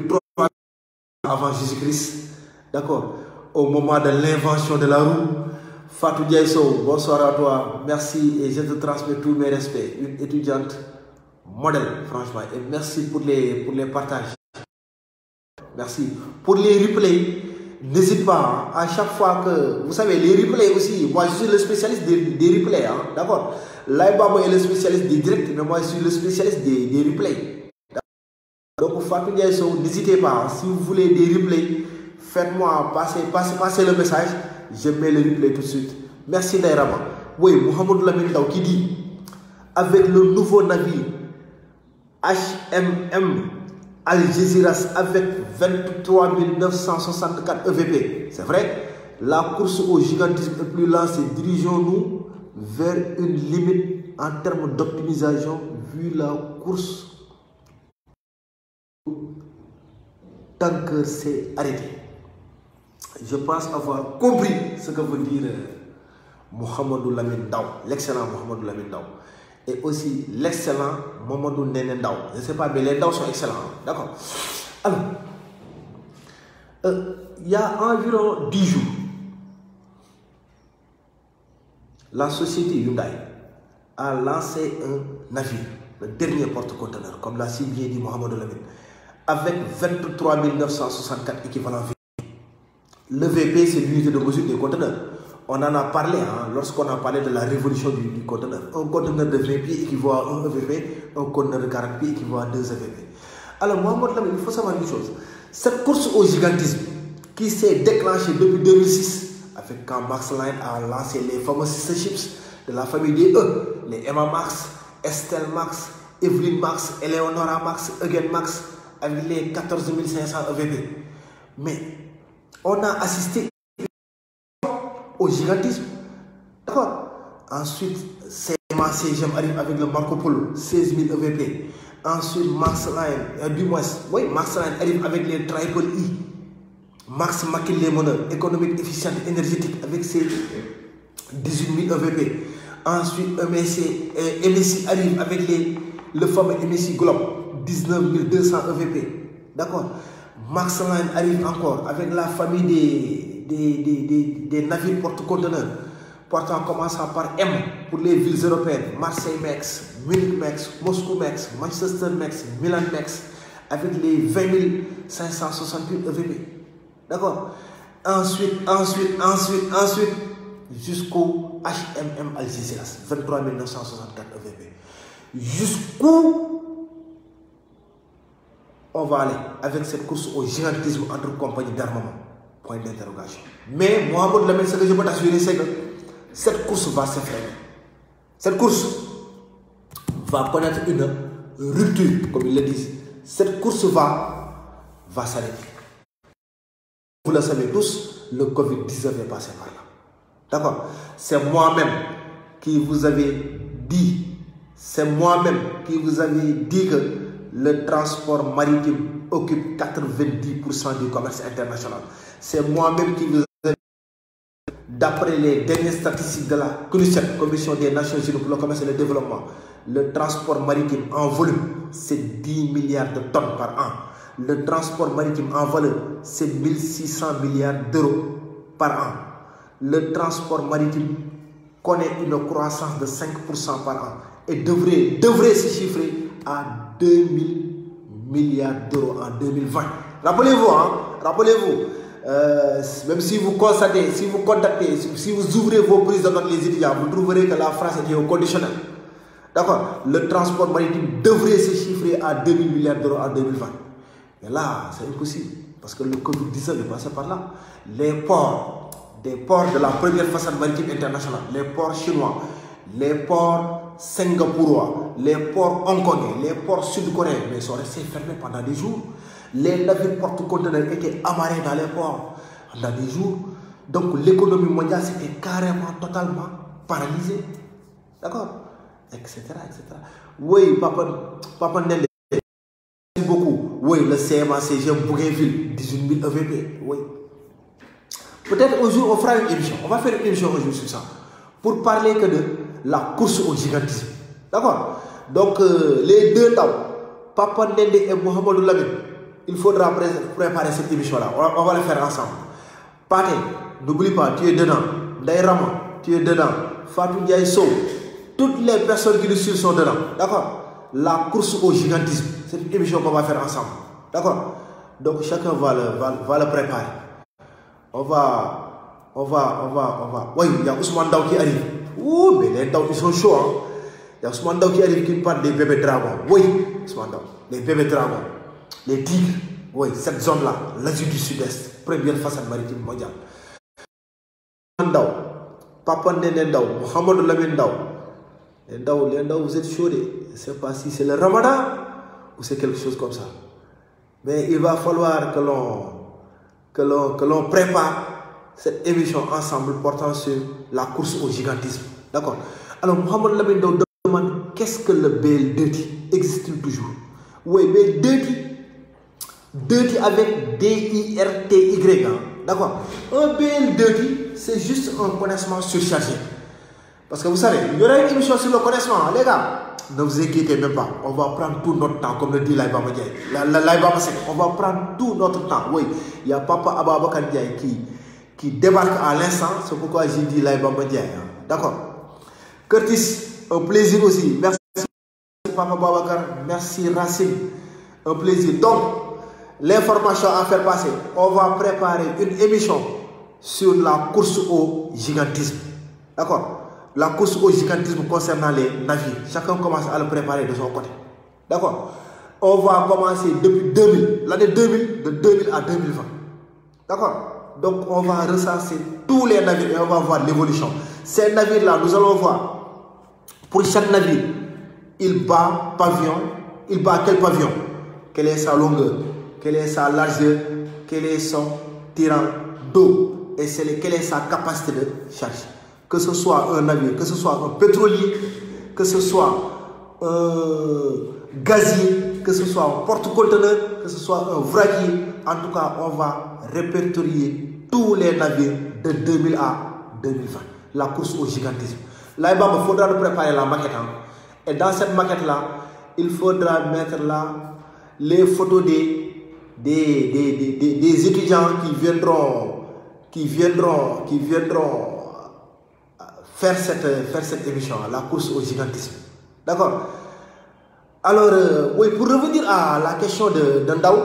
3 ans avant Jésus-Christ, d'accord? Au moment de l'invention de la roue. Fatou Diaïso, bonsoir à toi, merci et je te transmets tous mes respects. Une étudiante modèle, franchement, et merci pour les partages. Merci. Pour les replays, n'hésite pas, à chaque fois que... Vous savez, les replays aussi, moi je suis le spécialiste des replays, hein, d'accord? Laïbamo est le spécialiste des directs, mais moi je suis le spécialiste des replays. Donc Fatou Diaïso, n'hésitez pas, si vous voulez des replays, faites-moi passer le message, je mets le replay tout de suite. Merci Nairama. Oui, Mohamed Lamine Daw qui dit, avec le nouveau navire HMM Algeciras avec 23 964 EVP. C'est vrai, la course au gigantisme est plus lancée. Dirigeons-nous vers une limite en termes d'optimisation vu la course tant que c'est arrêté. Je pense avoir compris ce que veut dire Mohamedou Lamine Daw, l'excellent Mohamedou Lamine Daw. Et aussi l'excellent Mamadou Nene Daw. Je ne sais pas, mais les Daw sont excellents. D'accord. Alors, il y a environ 10 jours, la société Hyundai a lancé un navire, le dernier porte-conteneur, comme l'a si bien dit Mohamedou Lamine, avec 23 964 équivalents VP. Le VP, c'est l'unité de mesure des conteneurs. On en a parlé lorsqu'on a parlé de la révolution du conteneur. Un conteneur de 20 pieds équivaut à 1 EVP, un conteneur de 40 pieds équivaut à 2 EVP. Alors, Mohamed Lamine, il faut savoir une chose. Cette course au gigantisme qui s'est déclenchée depuis 2006, avec quand Max Line a lancé les fameux sister ships de la famille des E, les Emma Max, Estelle Max, Evelyn Max, Eleonora Max, Eugen Max, avec les 14 500 EVP. Mais on a assisté au gigantisme. D'accord. Ensuite, CGM arrive avec le Marco Polo, 16 000 EVP. Ensuite, Max Line, Max Line arrive avec les Triple E. Max McKinley Moneur, économique, efficiente, énergétique, avec ses 18 000 EVP. Ensuite, MSI arrive avec le fameux MSI Globe, 19 200 EVP. D'accord. Max Line arrive encore avec la famille des navires porte-conteneurs, portant commençant par M pour les villes européennes, Marseille Max, Munich Max, Moscou Max, Manchester Max, Milan Max, avec les 20 568 EVP. D'accord. Ensuite, jusqu'au HMM Algeciras, 23 964 EVP. Jusqu'où on va aller avec cette course au gigantisme entre compagnies d'armement? Point d'interrogation. Mais Mohamed Lamine, ce que je peux t'assurer, c'est que cette course va s'effréner. Cette course va connaître une rupture, comme ils le disent. Cette course va s'arrêter. Vous le savez tous, le Covid-19 est passé par là. D'accord. C'est moi-même qui vous avais dit, que le transport maritime occupe 90% du commerce international. C'est moi-même qui vous ai dit, d'après les dernières statistiques de la CNUSET, Commission des Nations Unies pour le commerce et le développement, le transport maritime en volume, c'est 10 milliards de tonnes par an. Le transport maritime en valeur, c'est 1600 milliards d'euros par an. Le transport maritime connaît une croissance de 5% par an et devrait se chiffrer à 2000 milliards d'euros en 2020. Rappelez-vous, hein, même si vous constatez, si vous contactez, si vous ouvrez vos prises de notes les étudiants, vous trouverez que la France est au conditionnel. D'accord? Le transport maritime devrait se chiffrer à 2000 milliards d'euros en 2020. Mais là, c'est impossible parce que le Covid-19 est passé par là. Les ports, des ports de la première façade maritime internationale, les ports chinois, les ports singapurois, les ports hongkongais, les ports sud-coréens, mais ils sont restés fermés pendant des jours. Les navires porte-conteneurs étaient amarrés dans les ports pendant des jours. Donc l'économie mondiale s'était carrément, totalement paralysée. D'accord? Etc. Oui, Papa Ndende, merci beaucoup. Oui, le CMA-CG Bougainville, 18 000 EVP. Oui. Peut-être un jour on fera une émission. On va faire une émission aujourd'hui sur ça. Pour parler que de la course au gigantisme. D'accord? Donc les deux dames, Papa Ndende et Mohamedou Lamine, il faudra préparer cette émission-là. On va le faire ensemble. Pathé, n'oublie pas, tu es dedans. Daïrama, tu es dedans. Fatou Ndiaye Sow, toutes les personnes qui nous suivent sont dedans. D'accord? La course au gigantisme. C'est une émission qu'on va faire ensemble. D'accord? Donc chacun va le préparer. On va. Oui, il y a Ousmane Daw qui arrive. Ouh, mais les Daw, ils sont chauds. Hein? Il y a Ousmane Daw qui arrive qui parle des bébés dragons. Oui, Ousmane Daw, les bébés dragons. Les tigres, oui, cette zone-là, l'Asie du Sud-Est, première façade maritime mondiale. Ndaw, Papa Ndende Ndaw, Mohamedou Lamine Ndaw. Les Ndaw, vous êtes chauds. Je ne sais pas si c'est le Ramadan ou c'est quelque chose comme ça. Mais il va falloir que l'on prépare cette émission ensemble portant sur la course au gigantisme. D'accord? Alors, Mohamedou Lamine Ndaw demande qu'est-ce que le BL2T? Existe-t-il toujours? Oui, mais Dirty avec D-I-R-T-Y. Hein? D'accord? Un BL2T, c'est juste un connaissement surchargé. Parce que vous savez, il y aura une émission sur le connaissement, les gars. Ne vous inquiétez même pas. On va prendre tout notre temps, comme le dit Laïbama Ndiaye. Laïbama Seck, on va prendre tout notre temps. Oui, il y a Papa Ababakar Ndiaye qui débarque à l'instant. C'est pourquoi j'ai dit Laïbama Ndiaye. Hein? D'accord? Curtis, un plaisir aussi. Merci Papa Babakar. Merci Racine. Un plaisir. Donc, l'information à faire passer, on va préparer une émission sur la course au gigantisme. D'accord? La course au gigantisme concernant les navires. Chacun commence à le préparer de son côté. D'accord? On va commencer depuis 2000, l'année 2000, de 2000 à 2020. D'accord? Donc on va recenser tous les navires et on va voir l'évolution. Ces navires-là, nous allons voir, pour chaque navire, il bat pavillon. Il bat quel pavillon? Quelle est sa longueur? Quelle est sa largeur? Quel est son tirant d'eau? Et quelle est sa capacité de charge? Que ce soit un navire, que ce soit un pétrolier, que ce soit un gazier, que ce soit un porte-conteneur, que ce soit un vraquier. En tout cas, on va répertorier tous les navires de 2000 à 2020. La course au gigantisme. Là, il faudra préparer la maquette. Hein. Et dans cette maquette-là, il faudra mettre là les photos des étudiants qui viendront faire cette émission, la course au gigantisme. D'accord? Alors, oui, pour revenir à la question de Ndaw,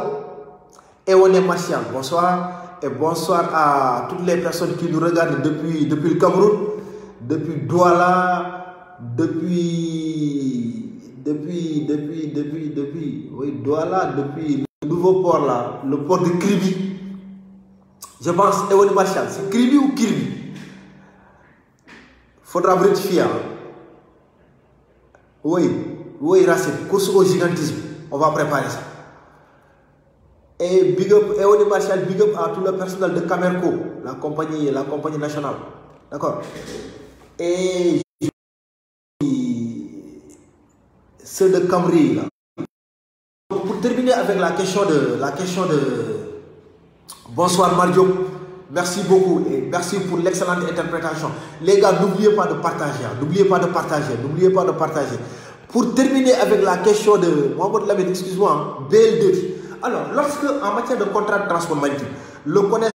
Ewoné Martial, bonsoir. Et bonsoir à toutes les personnes qui nous regardent depuis le Cameroun, depuis Douala, Douala, depuis le nouveau port là, le port de Kribi. Je pense, Ewoné Martial, c'est Kribi ou Kirbi? Faudra vérifier. Oui, Racine, course au gigantisme. On va préparer ça. Et big up, Ewoné Martial, big up à tout le personnel de Camerco, la compagnie nationale. D'accord? Et ceux de Camry là. Pour terminer avec la question de bonsoir Mario. Merci beaucoup et merci pour l'excellente interprétation. Les gars, n'oubliez pas de partager. N'oubliez pas de partager. Pour terminer avec la question de Mohamedou Lamine, excuse-moi, BL2T. Alors, lorsque, en matière de contrat de transport maritime, le connaissement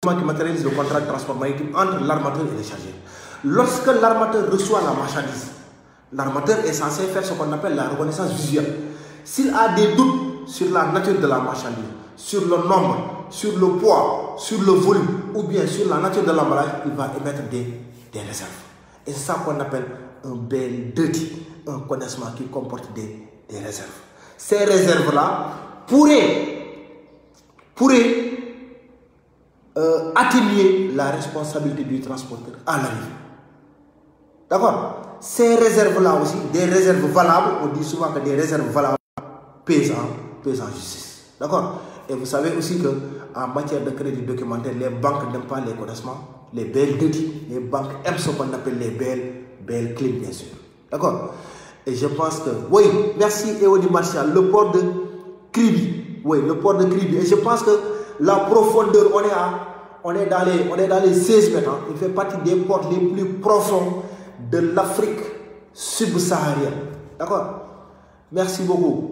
qui matérialise le contrat de transport maritime entre l'armateur et les chargeurs. Lorsque l'armateur reçoit la marchandise, l'armateur est censé faire ce qu'on appelle la reconnaissance visuelle. S'il a des doutes sur la nature de la marchandise, sur le nombre, sur le poids, sur le volume ou bien sur la nature de l'emballage, il va émettre des réserves. Et c'est ça qu'on appelle un BL2, un connaissement qui comporte des réserves. Ces réserves-là pourraient atténuer la responsabilité du transporteur à l'arrivée. D'accord? Ces réserves-là aussi, des réserves valables, on dit souvent que des réserves valables pèsent en justice. D'accord? Et vous savez aussi qu'en matière de crédit documentaire, les banques n'aiment pas les connaissements, les BL2, les banques aiment ce qu'on appelle les BL clean, bien sûr. D'accord? Et je pense que, oui, merci Eoni Martial, le port de Kribi. Oui, le port de Kribi. Et je pense que la profondeur, on est dans les 16 mètres. Hein. Il fait partie des ports les plus profonds de l'Afrique subsaharienne. D'accord? Merci beaucoup.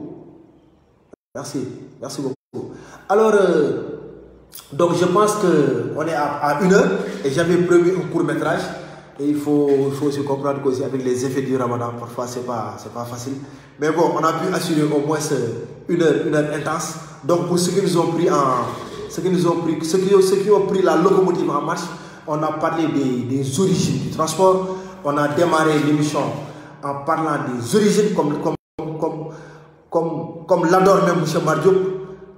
Merci beaucoup. Alors, donc je pense qu'on est à 1 heure et j'avais prévu un court-métrage. Et il faut aussi comprendre qu'aussi avec les effets du Ramadan, parfois c'est pas facile. Mais bon, on a pu assurer au moins une heure intense. Donc pour ceux qui ont pris la locomotive en marche, on a parlé des origines du transport. On a démarré l'émission en parlant des origines comme l'adore même M. Mardiop,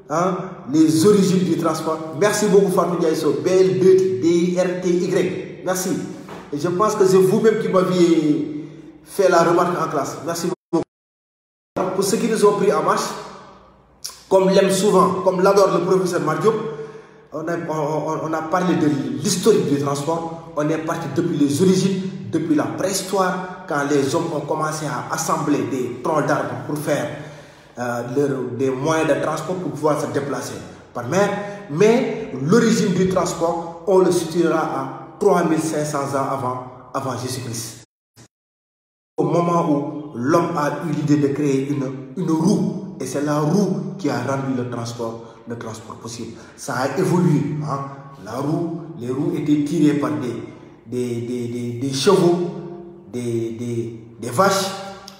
hein, les origines du transport. Merci beaucoup Fatou Diaïso, BL2, DIRTY. Merci. Et je pense que c'est vous-même qui m'aviez fait la remarque en classe. Merci beaucoup. Pour ceux qui nous ont pris en marche, comme l'aime souvent, comme l'adore le professeur Mardiop, on a parlé de l'historique du transport. On est parti depuis les origines, depuis la préhistoire, quand les hommes ont commencé à assembler des troncs d'arbres pour faire des moyens de transport pour pouvoir se déplacer par mer. Mais l'origine du transport, on le situera à 3500 ans avant Jésus-Christ. Au moment où l'homme a eu l'idée de créer une roue, et c'est la roue qui a rendu le transport possible. Ça a évolué. Hein? Les roues étaient tirées par des chevaux, des vaches.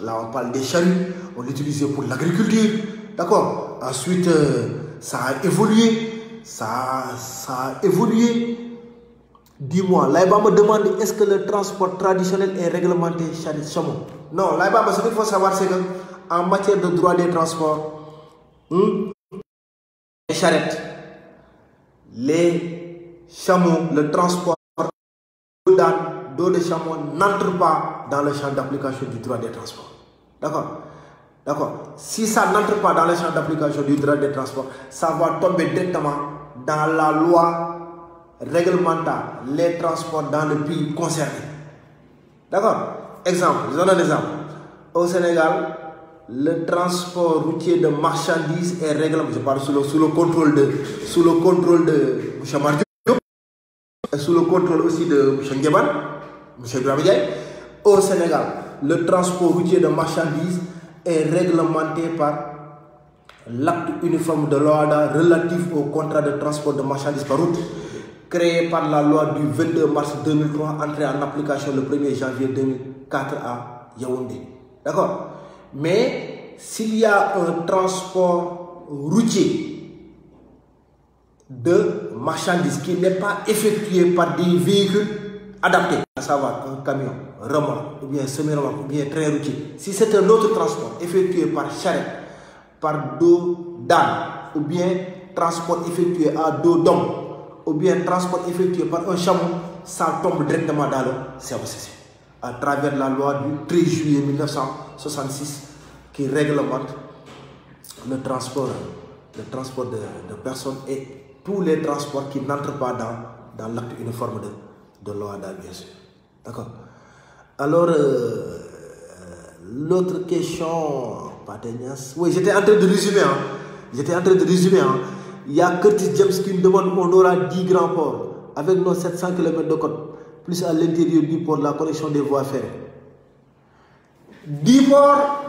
Là, on parle des charrues. On l'utilisait pour l'agriculture. D'accord? Ensuite, ça a évolué. Ça a évolué. Dis-moi, Laïba me demande est-ce que le transport traditionnel est réglementé chameau? Non, Laïba, ce qu'il faut savoir, c'est qu'en matière de droit des transports, les charrettes, les chameaux, le transport d'eau de chameau n'entre pas dans le champ d'application du droit des transports. D'accord? Si ça n'entre pas dans le champ d'application du droit des transports, ça va tomber directement dans la loi réglementant les transports dans le pays concerné. D'accord? Exemple, je donne un exemple. Au Sénégal, le transport routier de marchandises est réglementé. Je parle sous le contrôle de M. Mardiop, et sous le contrôle aussi de M. Ngueban, M. Ibrahim. Au Sénégal, le transport routier de marchandises est réglementé par l'acte uniforme de l'OHADA relatif au contrat de transport de marchandises par route, créé par la loi du 22 mars 2003, entrée en application le 1er janvier 2004 à Yaoundé. D'accord? Mais s'il y a un transport routier de marchandises qui n'est pas effectué par des véhicules adaptés, à savoir un camion, remorque, ou bien semi-remorque, ou bien train routier, si c'est un autre transport effectué par charrette, par dos d'âne, ou bien transport effectué à dos d'homme, ou bien transport effectué par un chameau, ça tombe directement dans le COCC, à travers la loi du 13 juillet 1966 qui réglemente le transport de personnes et tous les transports qui n'entrent pas dans l'acte uniforme de l'OHADA, bien sûr. D'accord? Alors, l'autre question, oui, j'étais en train de résumer. Il y a Curtis James qui me demande on aura 10 grands ports avec nos 700 km de côte, plus à l'intérieur du port, la connexion des voies ferrées. 10 ports,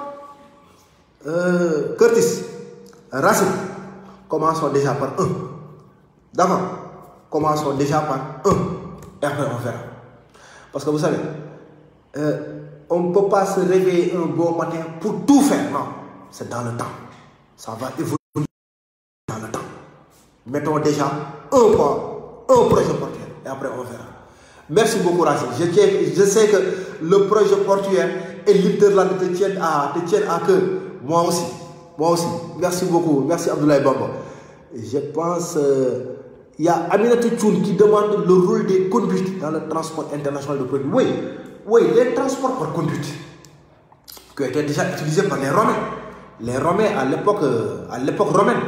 Curtis, Racine. Commençons déjà par un. D'accord? Commençons déjà par un. Et après, on verra. Parce que vous savez, on ne peut pas se réveiller un beau matin pour tout faire. Non, c'est dans le temps. Ça va évoluer dans le temps. Mettons déjà un projet portuaire. Et après, on verra. Merci beaucoup, Rachid. Je sais que le projet portuaire et l'Interland te tiennent à cœur. Moi aussi. Merci beaucoup. Merci, Abdoulaye Bamba. Je pense il y a Aminata Tchoun qui demande le rôle des conduites dans le transport international de produits. Oui, les transports par conduite qui ont été déjà utilisés par les Romains. Les Romains à l'époque romaine,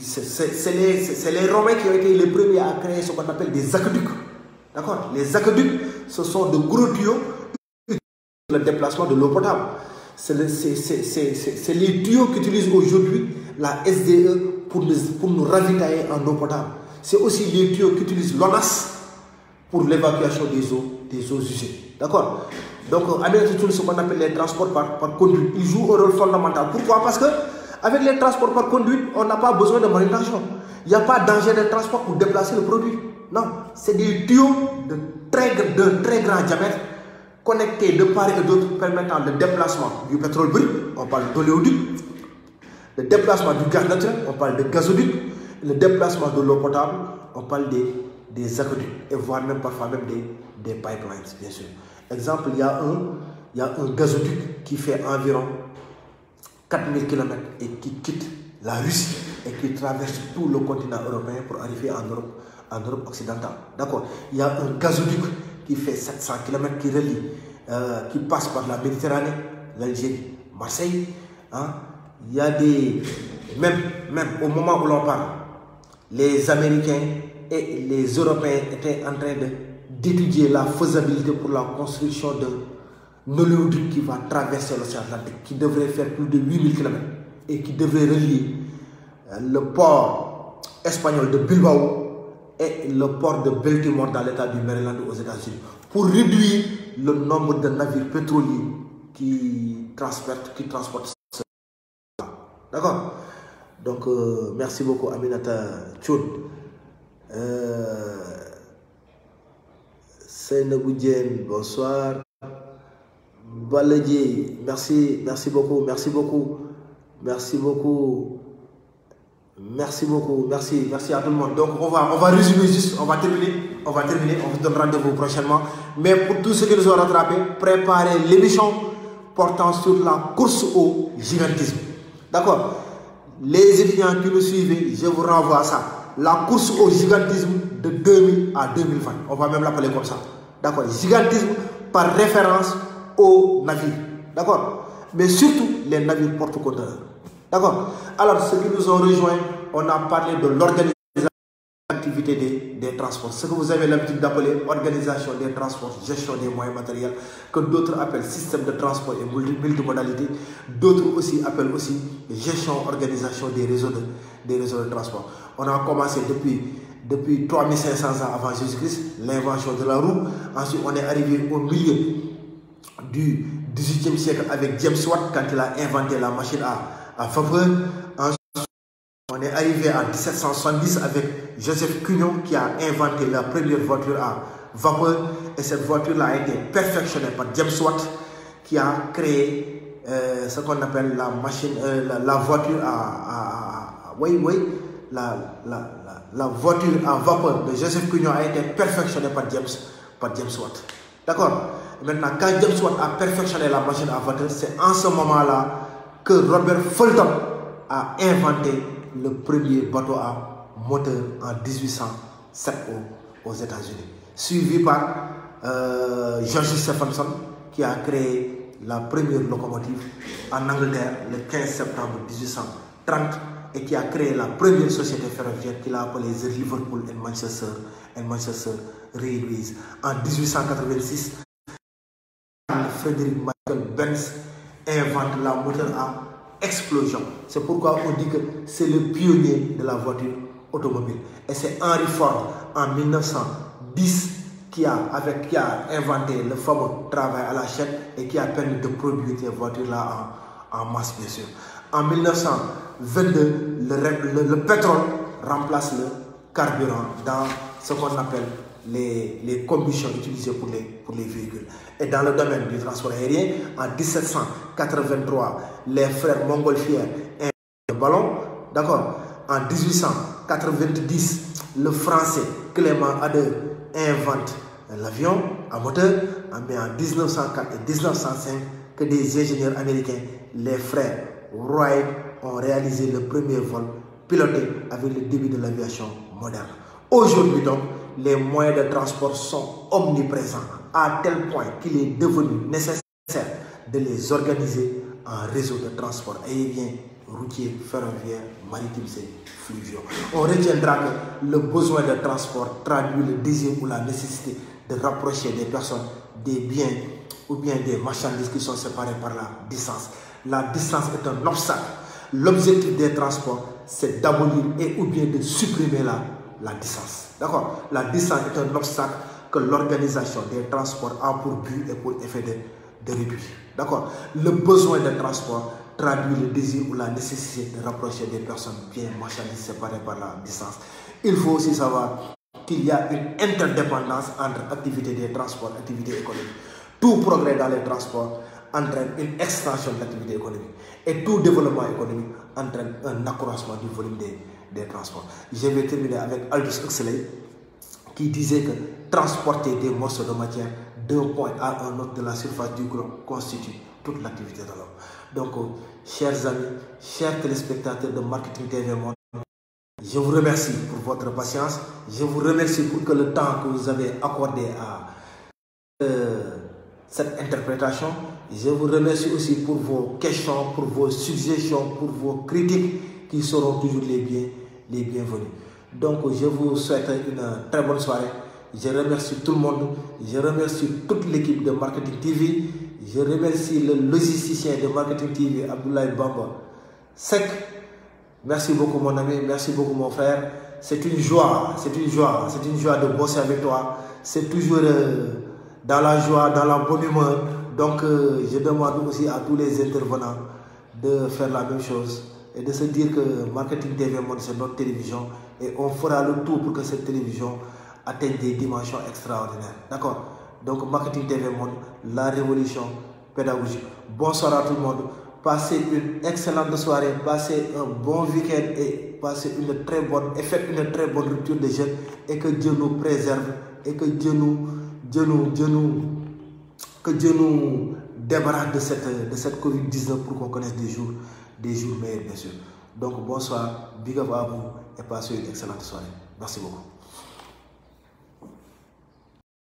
c'est les Romains qui ont été les premiers à créer ce qu'on appelle des aqueducs. D'accord? Les aqueducs, ce sont de gros tuyaux pour le déplacement de l'eau potable. C'est les tuyaux qu'utilise aujourd'hui la SDE pour nous ravitailler en eau potable. C'est aussi les tuyaux qu'utilise l'ONAS pour l'évacuation des eaux usées. D'accord? Donc, ce qu'on appelle les transports par conduite, ils jouent un rôle fondamental. Pourquoi? Parce que avec les transports par conduite, on n'a pas besoin de manutention. Il n'y a pas danger de transport pour déplacer le produit. Non, c'est des tuyaux de très grand diamètre connectés de part et d'autre permettant le déplacement du pétrole brut, on parle d'oléoduc, le déplacement du gaz naturel, on parle de gazoduc, le déplacement de l'eau potable, on parle des aqueducs, et voire même parfois même des pipelines, bien sûr. Exemple, il y a un gazoduc qui fait environ 4000 km et qui quitte la Russie et qui traverse tout le continent européen pour arriver en Europe occidentale. D'accord? Il y a un gazoduc qui fait 700 km qui relie, qui passe par la Méditerranée, l'Algérie, Marseille. Hein? Il y a même au moment où l'on parle, les Américains et les Européens étaient en train d'étudier la faisabilité pour la construction d'un oléoduc qui va traverser l'océan Atlantique, qui devrait faire plus de 8000 km et qui devrait relier le port espagnol de Bilbao et le port de Baltimore dans l'état du Maryland aux États-Unis, pour réduire le nombre de navires pétroliers qui transportent ce. D'accord? Donc, merci beaucoup, Aminata Tchoun. Seynabou Diène, bonsoir. Baladji, merci beaucoup. Merci à tout le monde. Donc on va résumer juste, on va terminer, on vous donne rendez-vous prochainement. Mais pour tous ceux qui nous ont rattrapés, préparez l'émission portant sur la course au gigantisme. D'accord? Les étudiants qui nous suivent, je vous renvoie à ça. La course au gigantisme de 2000 à 2020. On va même l'appeler comme ça. D'accord? Gigantisme par référence aux navires. D'accord? Mais surtout les navires porte-conteneurs. D'accord? Alors, ceux qui nous ont rejoints, on a parlé de l'organisation de l'activité des transports. Ce que vous avez l'habitude d'appeler organisation des transports, gestion des moyens matériels, que d'autres appellent système de transport et multimodalité. D'autres aussi appellent aussi gestion, organisation des réseaux de transport. On a commencé depuis 3500 ans avant Jésus-Christ, l'invention de la roue. Ensuite, on est arrivé au milieu du XVIIIe siècle avec James Watt quand il a inventé la machine à vapeur. Ensuite, on est arrivé en 1770 avec Joseph Cugnot qui a inventé la première voiture à vapeur. Et cette voiture-là a été perfectionnée par James Watt qui a créé ce qu'on appelle la machine, la voiture la voiture à vapeur de Joseph Cugnot a été perfectionnée par James Watt. D'accord? Maintenant, quand James Watt a perfectionné la machine à vapeur, c'est en ce moment-là que Robert Fulton a inventé le premier bateau à moteur en 1807 aux États-Unis. Suivi par George Stephenson qui a créé la première locomotive en Angleterre le 15 septembre 1830 et qui a créé la première société ferroviaire qu'il a appelée The Liverpool and Manchester Railways. En 1886, Frederick Michael Benz invente la moteur à explosion. C'est pourquoi on dit que c'est le pionnier de la voiture automobile. Et c'est Henry Ford en 1910 qui a inventé le fameux travail à la chaîne et qui a permis de produire ces voitures-là en masse, bien sûr. En 22, le pétrole remplace le carburant dans ce qu'on appelle les combustions utilisées pour les véhicules. Et dans le domaine du transport aérien, en 1783, les frères Montgolfier inventent le ballon. D'accord. En 1890, le français Clément Ader invente l'avion à moteur. Mais en 1904 et 1905, que des ingénieurs américains, les frères Wright, ont réalisé le premier vol piloté avec le début de l'aviation moderne. Aujourd'hui donc, les moyens de transport sont omniprésents à tel point qu'il est devenu nécessaire de les organiser en réseau de transport aérien, routier, ferroviaire, maritime et fluviaux. On retiendra que le besoin de transport traduit le désir ou la nécessité de rapprocher des personnes, des biens ou bien des marchandises qui sont séparés par la distance. La distance est un obstacle. L'objectif des transports, c'est d'abolir et ou bien de supprimer la distance. D'accord? La distance est un obstacle que l'organisation des transports a pour but et pour effet de réduire. D'accord? Le besoin de transport traduit le désir ou la nécessité de rapprocher des personnes, biens, marchandises séparées par la distance. Il faut aussi savoir qu'il y a une interdépendance entre activité des transports et activité économique. Tout progrès dans les transports entraîne une extension de l'activité économique. Et tout développement économique entraîne un accroissement du volume des transports. Je vais terminer avec Aldous Huxley qui disait que transporter des morceaux de matière d'un point à un autre de la surface du globe constitue toute l'activité de l'homme. Donc, chers amis, chers téléspectateurs de Marketing TV Monde, je vous remercie pour votre patience. Je vous remercie pour que le temps que vous avez accordé à cette interprétation. Je vous remercie aussi pour vos questions, pour vos suggestions, pour vos critiques qui seront toujours les bienvenus. Donc, je vous souhaite une très bonne soirée. Je remercie tout le monde. Je remercie toute l'équipe de Marketing TV. Je remercie le logisticien de Marketing TV, Abdoulaye Bamba Sek. Merci beaucoup mon ami, merci beaucoup mon frère. C'est une joie de bosser avec toi. C'est toujours dans la joie, dans la bonne humeur. Donc je demande aussi à tous les intervenants de faire la même chose et de se dire que Marketing TV Monde, c'est notre télévision et on fera le tout pour que cette télévision atteigne des dimensions extraordinaires. D'accord? Donc Marketing TV Monde, la révolution pédagogique. Bonsoir à tout le monde. Passez une excellente soirée, passez un bon week-end et passez une très bonne, et faites une très bonne rupture de jeûne et que Dieu nous préserve et que Dieu nous débarrasse de cette Covid-19 pour qu'on connaisse des jours meilleurs bien sûr. Donc bonsoir, big up à vous et passez une excellente soirée. Merci beaucoup.